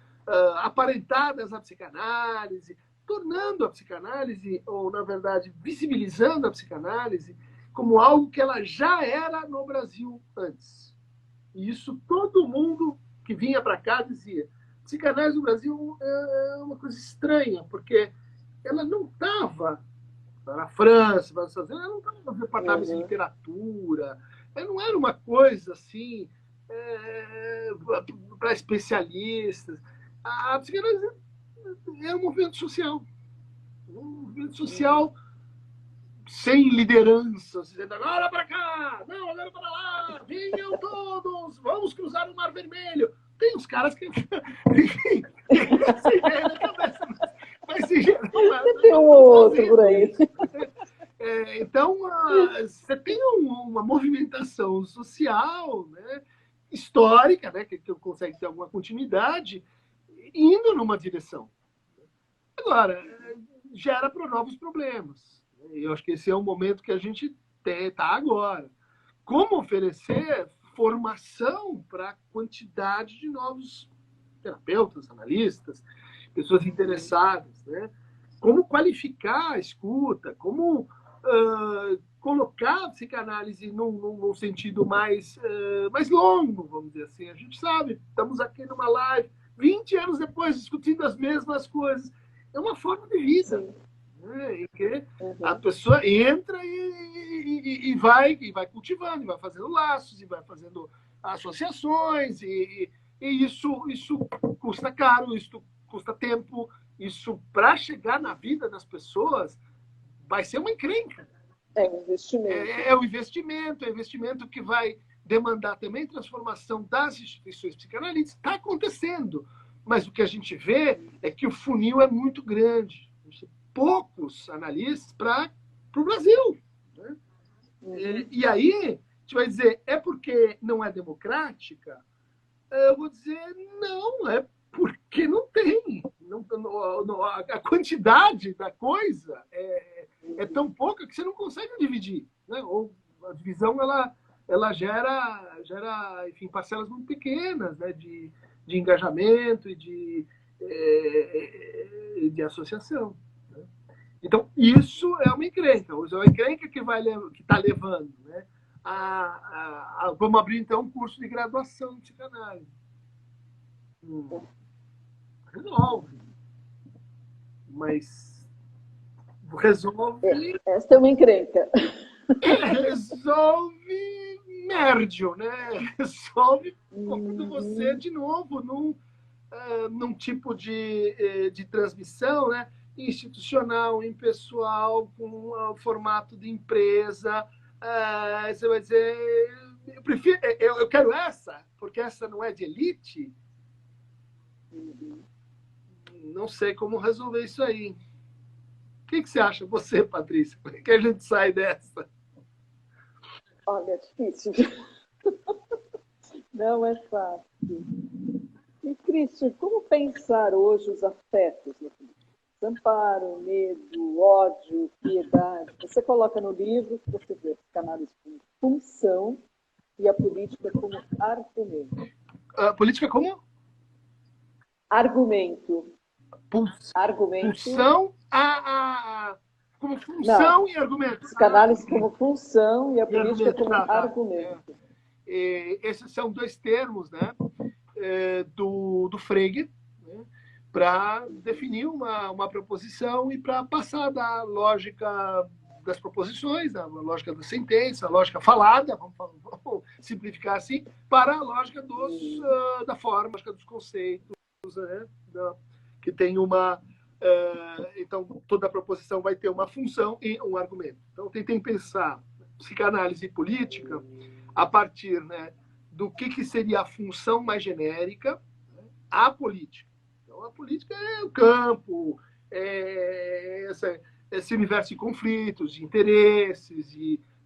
aparentadas à psicanálise, tornando a psicanálise, ou, na verdade, visibilizando a psicanálise como algo que ela já era no Brasil antes. E isso todo mundo que vinha para cá dizia. Psicanálise no Brasil é uma coisa estranha, porque ela não estava na França, ela não estava nos departamentos de literatura, ela não era uma coisa assim para especialistas. A psicanálise é um movimento social. Um movimento social sem lideranças, dizendo agora para cá, não, agora para lá, venham todos, vamos cruzar o Mar Vermelho. Tem uns caras que enfim, essa ideia na cabeça, mas em geral tem um outro por aí. Então você tem uma movimentação social, né, histórica, né, que consegue ter alguma continuidade, indo numa direção. Agora, gera para novos problemas. Eu acho que esse é o momento que a gente está agora. Como oferecer formação para a quantidade de novos terapeutas, analistas, pessoas interessadas, né? Como qualificar a escuta, como colocar a psicanálise num sentido mais longo, vamos dizer assim. A gente sabe, estamos aqui numa live, 20 anos depois, discutindo as mesmas coisas. É uma forma de vida. Né? Em que a pessoa entra e vai cultivando, e vai fazendo laços, e vai fazendo associações, e isso custa caro, isso custa tempo, isso, para chegar na vida das pessoas, vai ser uma encrenca. É um investimento. É um investimento que vai demandar também transformação das instituições psicanalíticas. Está acontecendo. Mas o que a gente vê é que o funil é muito grande. Poucos analistas para o Brasil. Né? E aí, a gente vai dizer, é porque não é democrática? Eu vou dizer, não, é porque não tem. A quantidade da coisa é tão pouca que você não consegue dividir. Né? Ou a divisão ela gera enfim, parcelas muito pequenas, né? de engajamento e de associação. Né? Então, isso é uma encrenca. É uma encrenca que está levando. Né? Vamos abrir, então, um curso de graduação de psicanálise. Resolve. Mas resolve... Essa é uma encrenca. Resolve mérdio, né? Resolve quando você, de novo, num tipo de transmissão, né? Institucional, impessoal, com o formato de empresa. Você vai dizer, eu quero essa, porque essa não é de elite. Não sei como resolver isso aí. O que você acha, você, Patrícia? Como é que a gente sai dessa? Olha, é difícil. Não é fácil. E, Cristian, como pensar hoje os afetos na política? Desamparo, medo, ódio, piedade. Você coloca no livro que você vê a psicanálise como função e a política como argumento. A política como? Argumento. Argumento. Função, como função Não. e argumento. Psicanálise como função e a política argumento. como argumento. Esses são dois termos, né, do Frege, né, para definir uma proposição e para passar da lógica das proposições, da lógica da sentença, a lógica falada, vamos simplificar assim, para a lógica da forma, a lógica dos conceitos, né, que tem uma... então, toda proposição vai ter uma função e um argumento. Então, tentem pensar psicanálise política a partir, né, do que seria a função mais genérica, né, a política. Então, a política é o campo, esse universo de conflitos, de interesses,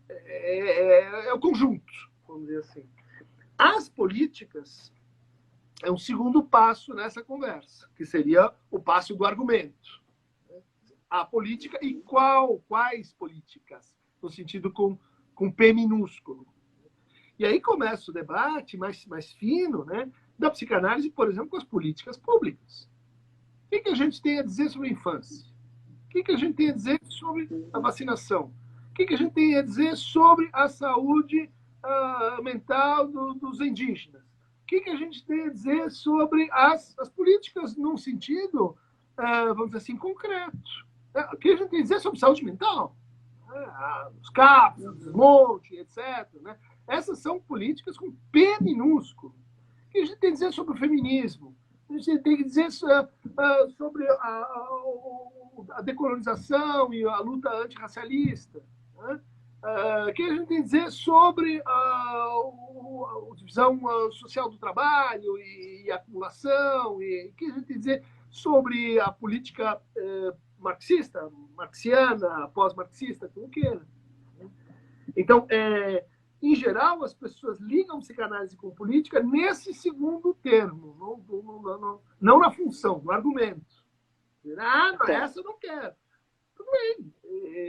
é o conjunto, vamos dizer assim. As políticas é um segundo passo nessa conversa, que seria o passo do argumento. A política e quais políticas, no sentido com P minúsculo. E aí começa o debate mais fino, né, da psicanálise, por exemplo, com as políticas públicas. O que a gente tem a dizer sobre a infância? O que a gente tem a dizer sobre a vacinação? O que a gente tem a dizer sobre a saúde mental dos indígenas? O que a gente tem a dizer sobre as políticas num sentido, vamos dizer assim, concreto? O que a gente tem a dizer sobre saúde mental? Os CAPs, o desmonte, etc. Né? Essas são políticas com P minúsculo. O que a gente tem a dizer sobre o feminismo? A gente tem que dizer sobre a decolonização e a luta antirracialista. Né? O que a gente tem a dizer sobre a divisão social do trabalho e a acumulação? E o que a gente tem a dizer sobre a política marxista, marxiana, pós-marxista, como queira. Então, em geral, as pessoas ligam psicanálise com política nesse segundo termo, não na função, no argumento. Essa eu não quero. Tudo bem,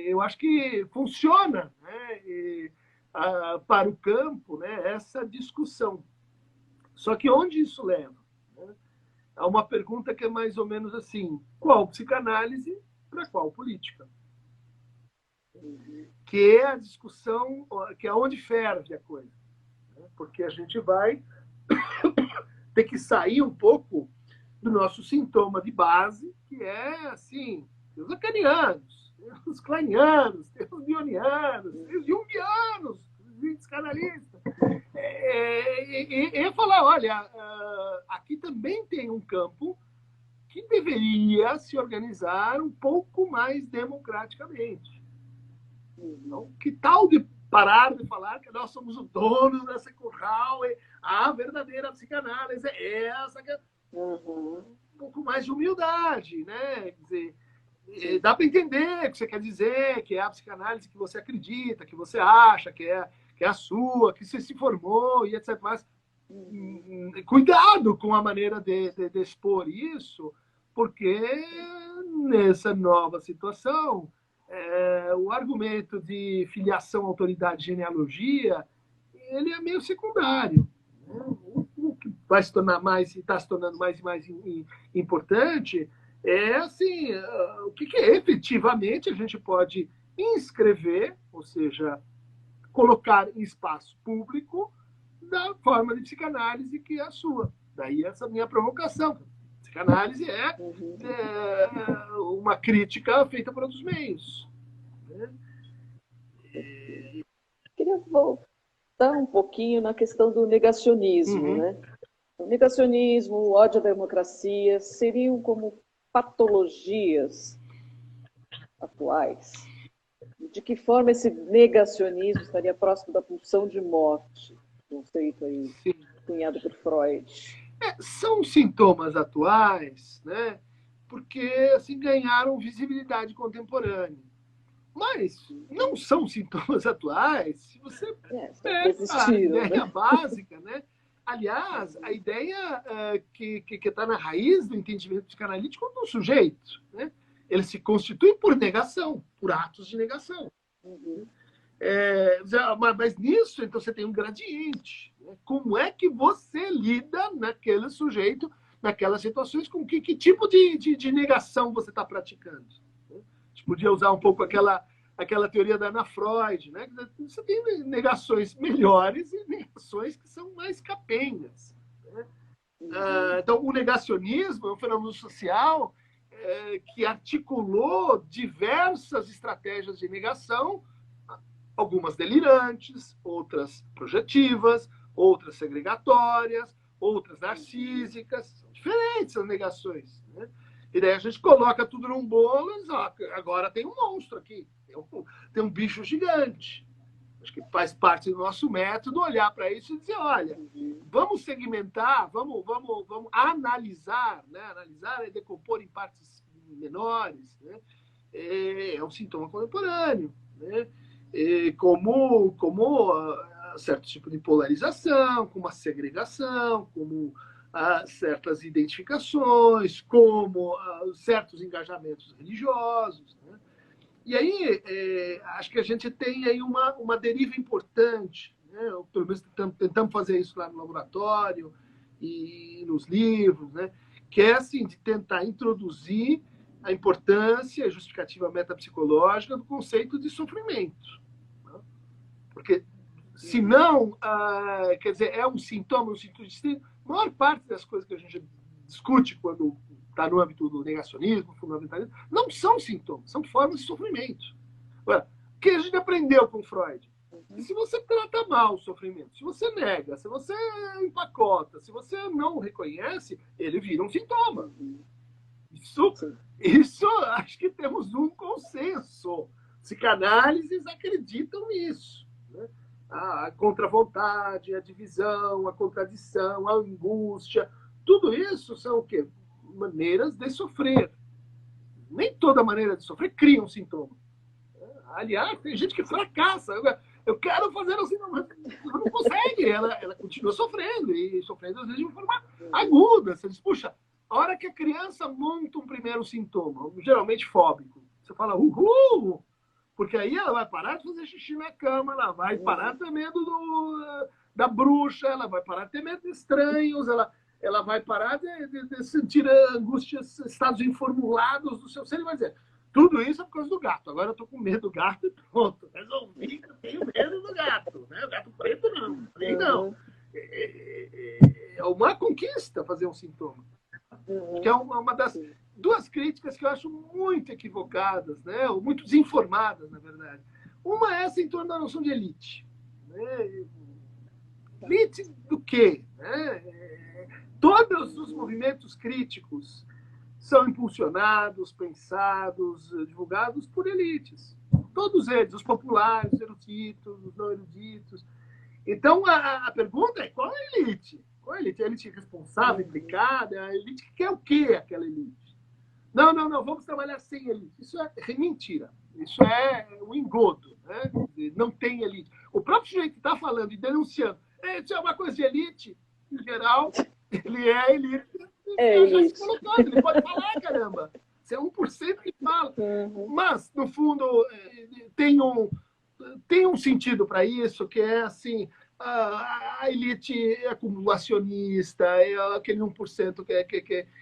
eu acho que funciona, né, para o campo, né, essa discussão. Só que onde isso leva? Né? Há uma pergunta que é mais ou menos assim: qual psicanálise para qual política? Que é a discussão, que é onde ferve a coisa. Né? Porque a gente vai ter que sair um pouco do nosso sintoma de base, que é, assim, os lacanianos, os kleinianos, os bionianos, os jungianos, os psicanalistas. E falar, olha, aqui também tem um campo que deveria se organizar um pouco mais democraticamente. Então, que tal de parar de falar que nós somos os donos desse curral, a verdadeira psicanálise é essa que Uhum. Um pouco mais de humildade, né? Quer dizer, dá para entender o que você quer dizer, que é a psicanálise que você acredita, que você acha, que é a sua, que você se formou e etc. Mas cuidado com a maneira de expor isso, porque nessa nova situação, o argumento de filiação, autoridade, genealogia, ele é meio secundário. Né? O que vai se tornar mais, e está se tornando mais e mais importante, é assim, o que efetivamente a gente pode inscrever, ou seja, colocar em espaço público da forma de psicanálise que é a sua. Daí essa minha provocação. Psicanálise é uma crítica feita por outros meios. Né? Queria voltar um pouquinho na questão do negacionismo, né? O negacionismo, o ódio à democracia seriam como patologias atuais? De que forma esse negacionismo estaria próximo da pulsão de morte, conceito aí cunhado por Freud? São sintomas atuais, né? Porque assim, ganharam visibilidade contemporânea. Mas não são sintomas atuais se você pega a ideia básica, né? Aliás, a ideia que está na raiz do entendimento psicanalítico do sujeito, né? Ele se constitui por negação, por atos de negação. Mas nisso, então, você tem um gradiente. Né? Como é que você lida naquele sujeito, naquelas situações, com que tipo de negação você está praticando? Né? A gente podia usar um pouco aquela teoria da Ana Freud. Né? Você tem negações melhores e negações que são mais capengas. Né? Então, o negacionismo é um fenômeno social que articulou diversas estratégias de negação, algumas delirantes, outras projetivas, outras segregatórias, outras narcísicas. São diferentes as negações. Né? E daí a gente coloca tudo num bolo e diz, agora tem um monstro aqui, tem um bicho gigante. Acho que faz parte do nosso método olhar para isso e dizer, olha, vamos segmentar, vamos analisar, né? Analisar e decompor em partes menores. Né? É um sintoma contemporâneo. Né? Como certo tipo de polarização, como a segregação, como certas identificações, como certos engajamentos religiosos. Né? E aí, acho que a gente tem aí uma deriva importante, né? Pelo menos tentamos fazer isso lá no laboratório e nos livros, né? Que é assim, de tentar introduzir a importância e justificativa metapsicológica do conceito de sofrimento. Né? Porque, se não, quer dizer, é um sintoma distinto. A maior parte das coisas que a gente discute quando está no âmbito do negacionismo, fundamentalismo, não são sintomas, são formas de sofrimento. Agora, o que a gente aprendeu com Freud? Se você trata mal o sofrimento, se você nega, se você empacota, se você não reconhece, ele vira um sintoma. Isso acho que temos um consenso. Psicanálises acreditam nisso. Né? A contra-vontade, a divisão, a contradição, a angústia, tudo isso são o quê? Maneiras de sofrer. Nem toda maneira de sofrer cria um sintoma. Aliás, tem gente que fracassa. Eu quero fazer um sintoma, mas ela não consegue. Ela continua sofrendo, e sofrendo às vezes de uma forma aguda. Você diz, puxa, a hora que a criança monta um primeiro sintoma, geralmente fóbico, você fala, uhul! Porque aí ela vai parar de fazer xixi na cama, ela vai parar de ter medo da bruxa, ela vai parar de ter medo de estranhos, ela vai parar de sentir angústias, estados informulados do seu ser e vai dizer, tudo isso é por causa do gato. Agora eu estou com medo do gato e pronto. Resolvi que eu tenho medo do gato. Né? O gato preto não. Falei, não. É uma conquista fazer um sintoma. Que é uma das duas críticas que eu acho muito equivocadas, né? Ou muito desinformadas, na verdade. Uma é essa em torno da noção de elite. Né? Elite do quê? Né? Todos os movimentos críticos são impulsionados, pensados, divulgados por elites. Todos eles, os populares, os eruditos, os não eruditos. Então, a pergunta é, qual é a elite? Qual é a elite? A elite responsável, implicada, a elite que quer o quê, aquela elite? Não, não, não, vamos trabalhar sem elite. Isso é mentira. Isso é um engodo. Né? Não tem elite. O próprio sujeito que está falando e denunciando, isso é uma coisa de elite, em geral, ele é elite. Já se colocando, ele pode falar, caramba. Você é 1% que fala. Mas, no fundo, tem um sentido para isso, que é assim, a elite é acumulacionista, é aquele 1%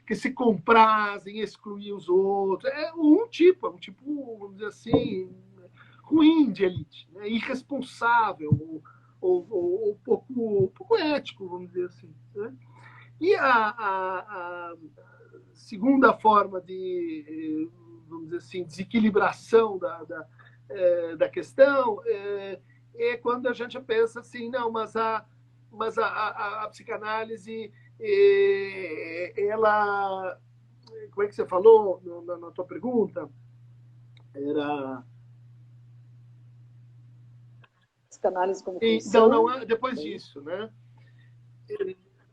que se compraz em excluir os outros. É um tipo, vamos dizer assim, ruim de elite, né? Irresponsável, ou pouco ético, vamos dizer assim. Né? E a segunda forma de, vamos dizer assim, desequilibração da questão é quando a gente pensa assim, não, mas a psicanálise, ela, como é que você falou na tua pergunta? Era... Psicanálise como função. Não, depois disso, né?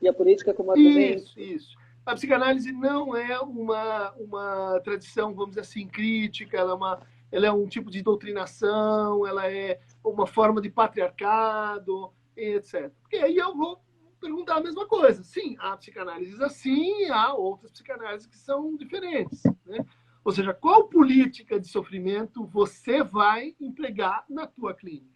E a política como argumento. Isso. A psicanálise não é uma tradição, vamos dizer assim, crítica, ela é um tipo de doutrinação, ela é uma forma de patriarcado, etc. Porque aí eu vou perguntar a mesma coisa. Sim, há psicanálises assim, há outras psicanálises que são diferentes. Né? Ou seja, qual política de sofrimento você vai empregar na tua clínica?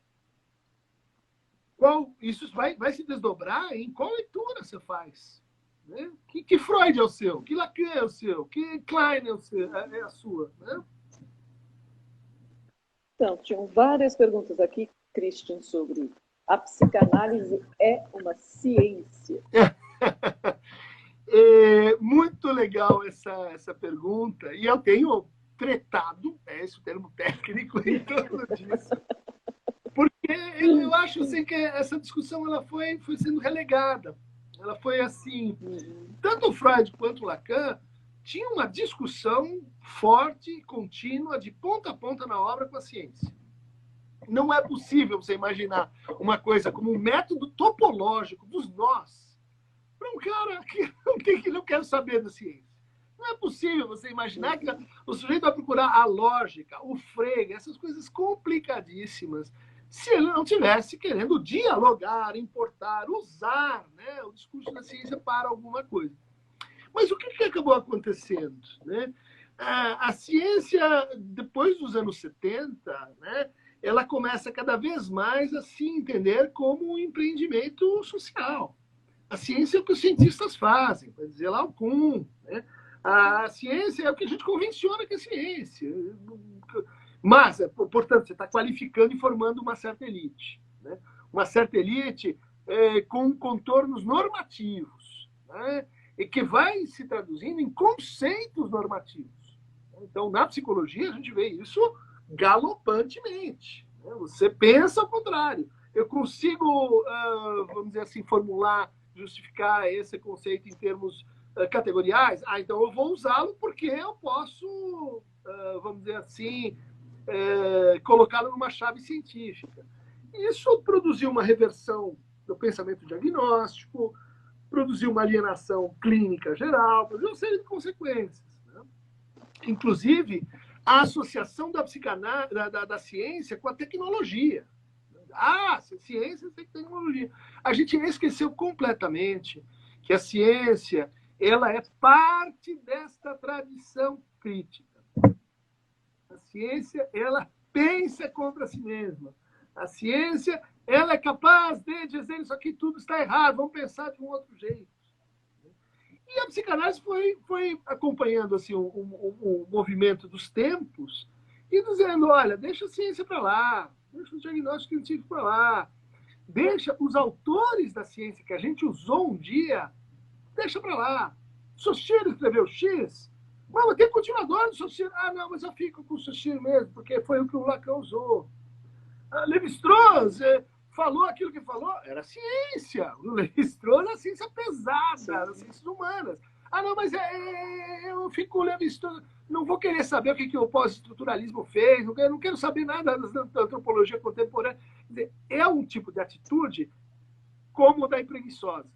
Isso vai se desdobrar em qual leitura você faz. Né? Que Freud é o seu? Que Lacan é o seu? Que Klein é a sua? Né? Então, tinham várias perguntas aqui, Christian, sobre a psicanálise é uma ciência. É muito legal essa pergunta. E eu tenho tretado, esse o termo técnico, em torno disso. Porque eu acho assim, que essa discussão ela foi sendo relegada. Ela foi assim, tanto o Freud quanto o Lacan tinham uma discussão forte, contínua, de ponta a ponta na obra com a ciência. Não é possível você imaginar uma coisa como um método topológico dos nós para um cara que não quer saber da ciência. Não é possível você imaginar que o sujeito vai procurar a lógica, o Frege, essas coisas complicadíssimas, se ele não tivesse querendo dialogar, importar, usar, né, o discurso da ciência para alguma coisa. Mas o que acabou acontecendo? Né? A ciência, depois dos anos 70, né, ela começa cada vez mais a se entender como um empreendimento social. A ciência é o que os cientistas fazem, vai dizer lá o Kuhn. Né? A ciência é o que a gente convenciona que é ciência. Mas, portanto, você está qualificando e formando uma certa elite. Né? Uma certa elite com contornos normativos, né? E que vai se traduzindo em conceitos normativos. Então, na psicologia, a gente vê isso galopantemente. Né? Você pensa ao contrário. Eu consigo, vamos dizer assim, formular, justificar esse conceito em termos categoriais? Então eu vou usá-lo porque eu posso, vamos dizer assim, colocá-lo numa chave científica. Isso produziu uma reversão do pensamento diagnóstico, produziu uma alienação clínica geral, produziu uma série de consequências. Né? Inclusive, a associação da psicanálise, da ciência com a tecnologia. Ciência tem tecnologia. A gente esqueceu completamente que a ciência ela é parte desta tradição crítica. A ciência ela pensa contra si mesma. A ciência ela é capaz de dizer isso aqui tudo está errado, vamos pensar de um outro jeito. E a psicanálise foi acompanhando assim, o movimento dos tempos e dizendo, olha, deixa a ciência para lá, deixa o diagnóstico científico para lá, deixa os autores da ciência que a gente usou um dia, deixa para lá. Saussure escreveu X, mas tem continuador do Saussure. Não, mas eu fico com o Saussure mesmo, porque foi o que o Lacan usou. Lévi-Strauss falou aquilo que falou, era ciência. O Lévi-Strauss era ciência pesada, era ciências humanas. Não, mas eu fico com o Lévi-Strauss, não vou querer saber o que o pós-estruturalismo fez, não quero saber nada da antropologia contemporânea. Quer dizer, é um tipo de atitude como o da preguiçosa.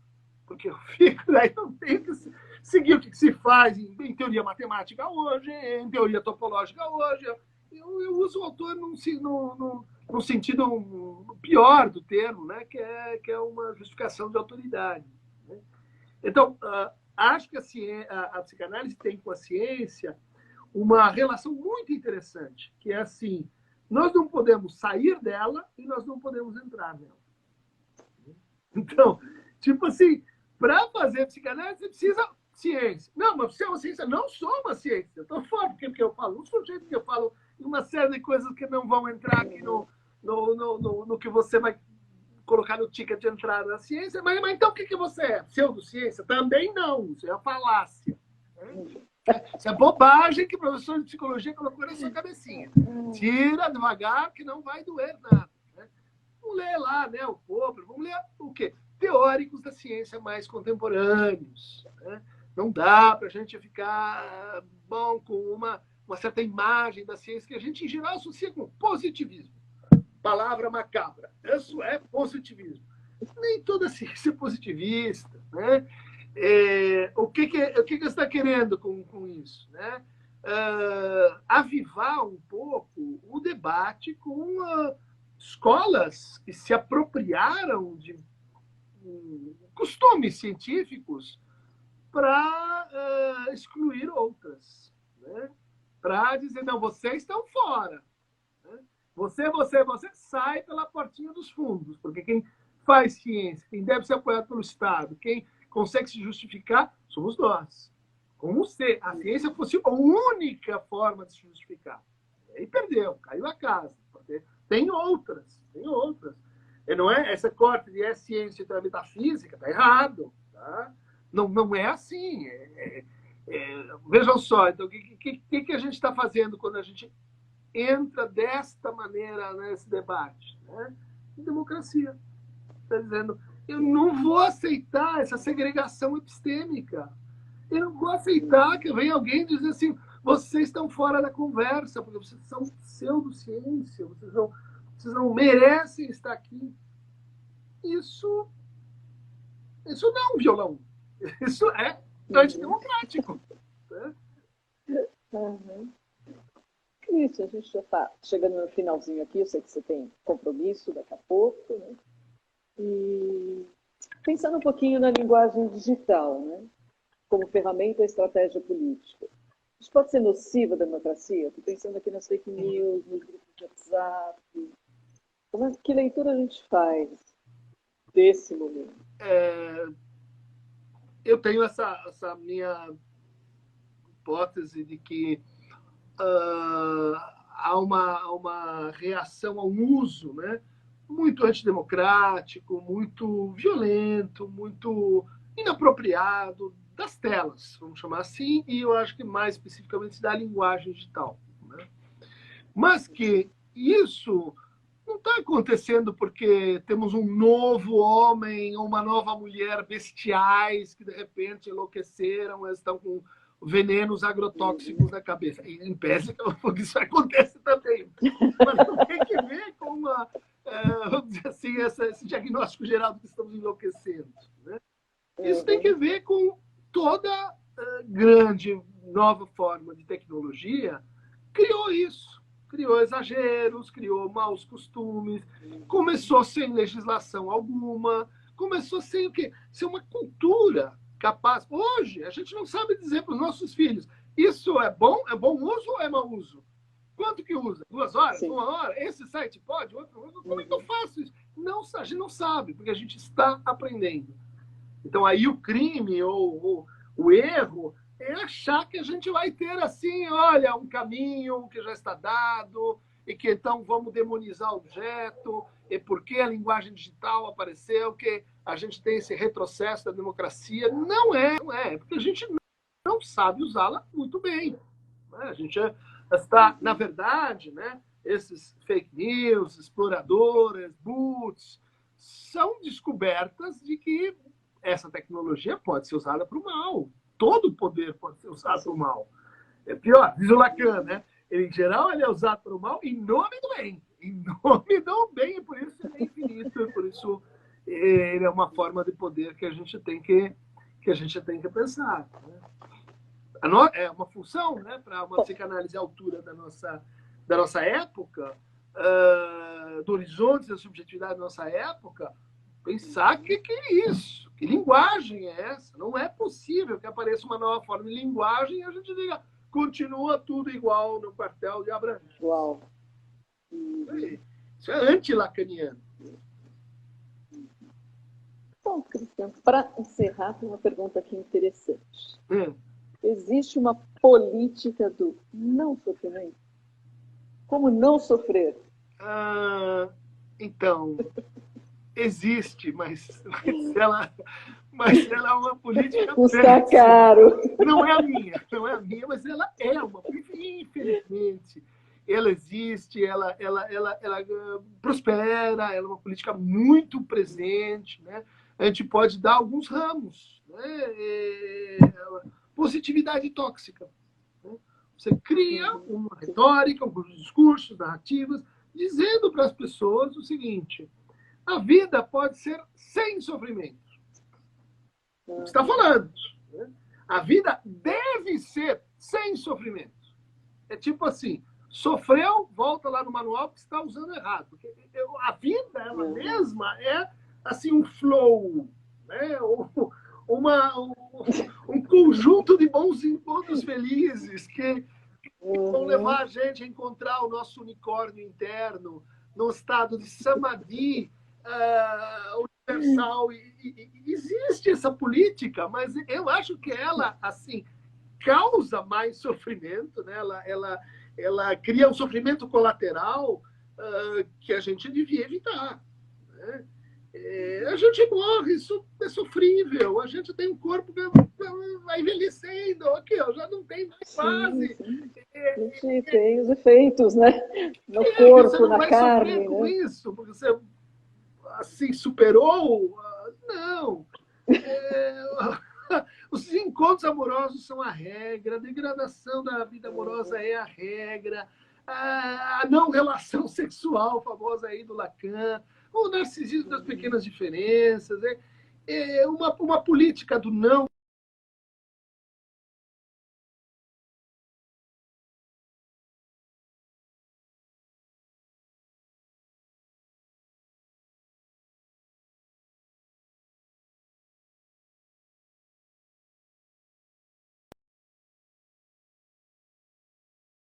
porque eu fico, daí eu tenho que seguir o que se faz em teoria matemática hoje, em teoria topológica hoje. Eu uso o autor num sentido pior do termo, né? que é uma justificação de autoridade. Né? Então, acho que a psicanálise tem com a ciência uma relação muito interessante, que é assim, nós não podemos sair dela e nós não podemos entrar nela. Então, tipo assim, para fazer psicanálise, você precisa ciência. Não, mas você é uma ciência, não sou uma ciência. Eu estou fora do que eu falo, não sou o jeito que eu falo, uma série de coisas que não vão entrar aqui no que você vai colocar no ticket de entrada da ciência. Mas então o que você é? Pseudociência? Também não, isso é falácia. Isso é bobagem que o professor de psicologia colocou na sua cabecinha. Tira devagar que não vai doer nada. Né? Vamos ler lá, né, o Popper, vamos ler o quê? Teóricos da ciência mais contemporâneos. Né? Não dá para a gente ficar bom com uma certa imagem da ciência que a gente, em geral, associa com positivismo. Palavra macabra. Isso é positivismo. Nem toda ciência é positivista. Né? O que você está querendo com isso? Né? Avivar um pouco o debate com escolas que se apropriaram de costumes científicos para excluir outras. Né? Para dizer, não, vocês estão fora. Né? Você sai pela portinha dos fundos, porque quem faz ciência, quem deve ser apoiado pelo Estado, quem consegue se justificar, somos nós. Como se a ciência fosse a única forma de se justificar. E aí perdeu, caiu a casa. Tem outras. E não é essa corte de ciência e metafísica, está errado. Tá? Não é assim. Vejam só, então, o que a gente está fazendo quando a gente entra desta maneira nesse debate? Né? Democracia. Está dizendo, eu não vou aceitar essa segregação epistêmica. Eu não vou aceitar que venha alguém dizer assim, vocês estão fora da conversa, porque vocês são pseudociência, vocês não merecem estar aqui. Isso não é um violão. Isso é antidemocrático. Né? Uhum. Cristian, a gente já está chegando no finalzinho aqui, eu sei que você tem compromisso daqui a pouco, né? E pensando um pouquinho na linguagem digital, né? Como ferramenta e estratégia política. Isso pode ser nocivo à democracia? Estou pensando aqui nas fake news, nos grupos de WhatsApp. Que leitura a gente faz desse momento? Eu tenho essa minha hipótese de que há uma reação ao uso, né? Muito antidemocrático, muito violento, muito inapropriado das telas, vamos chamar assim, e eu acho que mais especificamente da linguagem digital. Né? Mas que isso não está acontecendo porque temos um novo homem ou uma nova mulher bestiais que de repente enlouqueceram, estão com venenos agrotóxicos na cabeça. E em pese que isso acontece também. Mas não tem que ver com vamos dizer assim, esse diagnóstico geral de que estamos enlouquecendo. Né? Isso tem que ver com toda grande nova forma de tecnologia criou isso. Criou exageros, criou maus costumes, começou sem legislação alguma, começou sem o quê? Sem uma cultura capaz. Hoje, a gente não sabe dizer para os nossos filhos, isso é bom uso ou é mau uso? Quanto que usa? 2 horas? Sim. 1 hora? Esse site pode? Outro? Como é que eu faço isso? Não, a gente não sabe, porque a gente está aprendendo. Então, aí o crime ou o erro é achar que a gente vai ter, assim, olha, um caminho que já está dado e que, então, vamos demonizar o objeto e porque a linguagem digital apareceu, que a gente tem esse retrocesso da democracia. Não é, porque a gente não sabe usá-la muito bem. A gente está, na verdade, né, esses fake news, exploradores, boots, são descobertas de que essa tecnologia pode ser usada para o mal. Todo o poder pode ser usado para o mal. É pior, diz o Lacan, né? Ele, em geral, ele é usado para o mal em nome do bem. Em nome do bem, e por isso ele é infinito, e por isso ele é uma forma de poder que a gente tem que pensar. Né? É uma função, né, para uma psicanálise à altura da nossa época, do horizonte da subjetividade da nossa época, pensar que é isso, que linguagem é essa. Não é possível que apareça uma nova forma de linguagem e a gente diga continua tudo igual no quartel de Abrantes. Uau. Isso é anti-lacaniano. Bom, Cristian, para encerrar, tem uma pergunta aqui interessante. Existe uma política do não sofrimento? Como não sofrer? Então, existe, mas ela é uma política custa caro. Não é a minha, mas ela é uma política, infelizmente. Ela existe, ela prospera, ela é uma política muito presente, né? A gente pode dar alguns ramos, né? Positividade tóxica. Né? Você cria uma retórica, um discurso, narrativas, dizendo para as pessoas o seguinte: a vida pode ser sem sofrimento. Você está falando. Né? A vida deve ser sem sofrimento. É tipo assim, sofreu, volta lá no manual que você está usando errado. Porque a vida, ela mesma, é assim um flow, né? Um conjunto de bons encontros felizes que vão levar a gente a encontrar o nosso unicórnio interno, no estado de samadhi universal. E existe essa política, mas eu acho que ela, assim, causa mais sofrimento, né? Ela cria um sofrimento colateral que a gente devia evitar. Né? A gente morre, isso é sofrível, a gente tem um corpo que vai envelhecendo, aqui, ó, já não tem mais base. A gente tem os efeitos, né? No corpo, você não na vai carne. Sofrer com né? isso, porque você assim, superou? Não. Os encontros amorosos são a regra, a degradação da vida amorosa é a regra, a não relação sexual famosa aí do Lacan, o narcisismo das pequenas diferenças, uma política do não.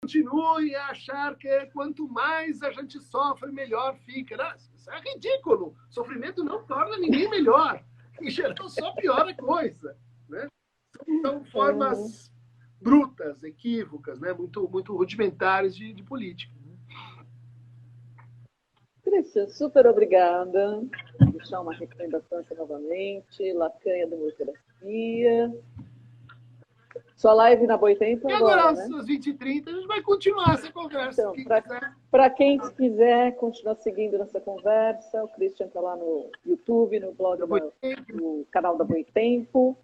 Continue a achar que quanto mais a gente sofre, melhor fica. Não, isso é ridículo. Sofrimento não torna ninguém melhor. Em geral, só piora a coisa. Né? São formas brutas, equívocas, né? muito rudimentares de política. Cristian, super obrigada. Vou deixar uma recomendação aqui novamente. Lacan e a democracia. Sua live na Boitempo E agora, né? às 20h30, a gente vai continuar essa conversa. Então, para quem quiser continuar seguindo nessa conversa, o Cristian está lá no YouTube, no blog, no canal da Boitempo,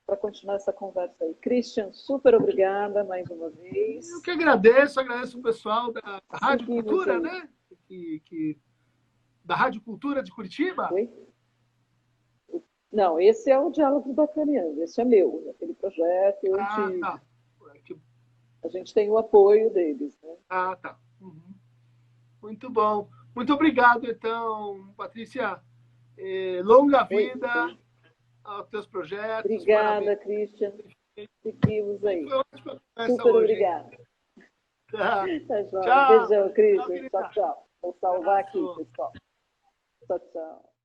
para continuar essa conversa aí. Cristian, super obrigada mais uma vez. Eu que agradeço o pessoal da Rádio Cultura, né? Da Rádio Cultura de Curitiba. Oi? Não, esse é o Diálogo Bacaniano, esse é meu, aquele projeto. Tá. A gente tem o apoio deles. Né? Tá. Uhum. Muito bom. Muito obrigado, então, Patrícia. Longa vida aos teus projetos. Obrigada, Cristian. Seguimos aí. Super obrigada. Tá. Tchau. Beijão, Cristian. Tchau. Vou salvar aqui, pessoal. Tchau.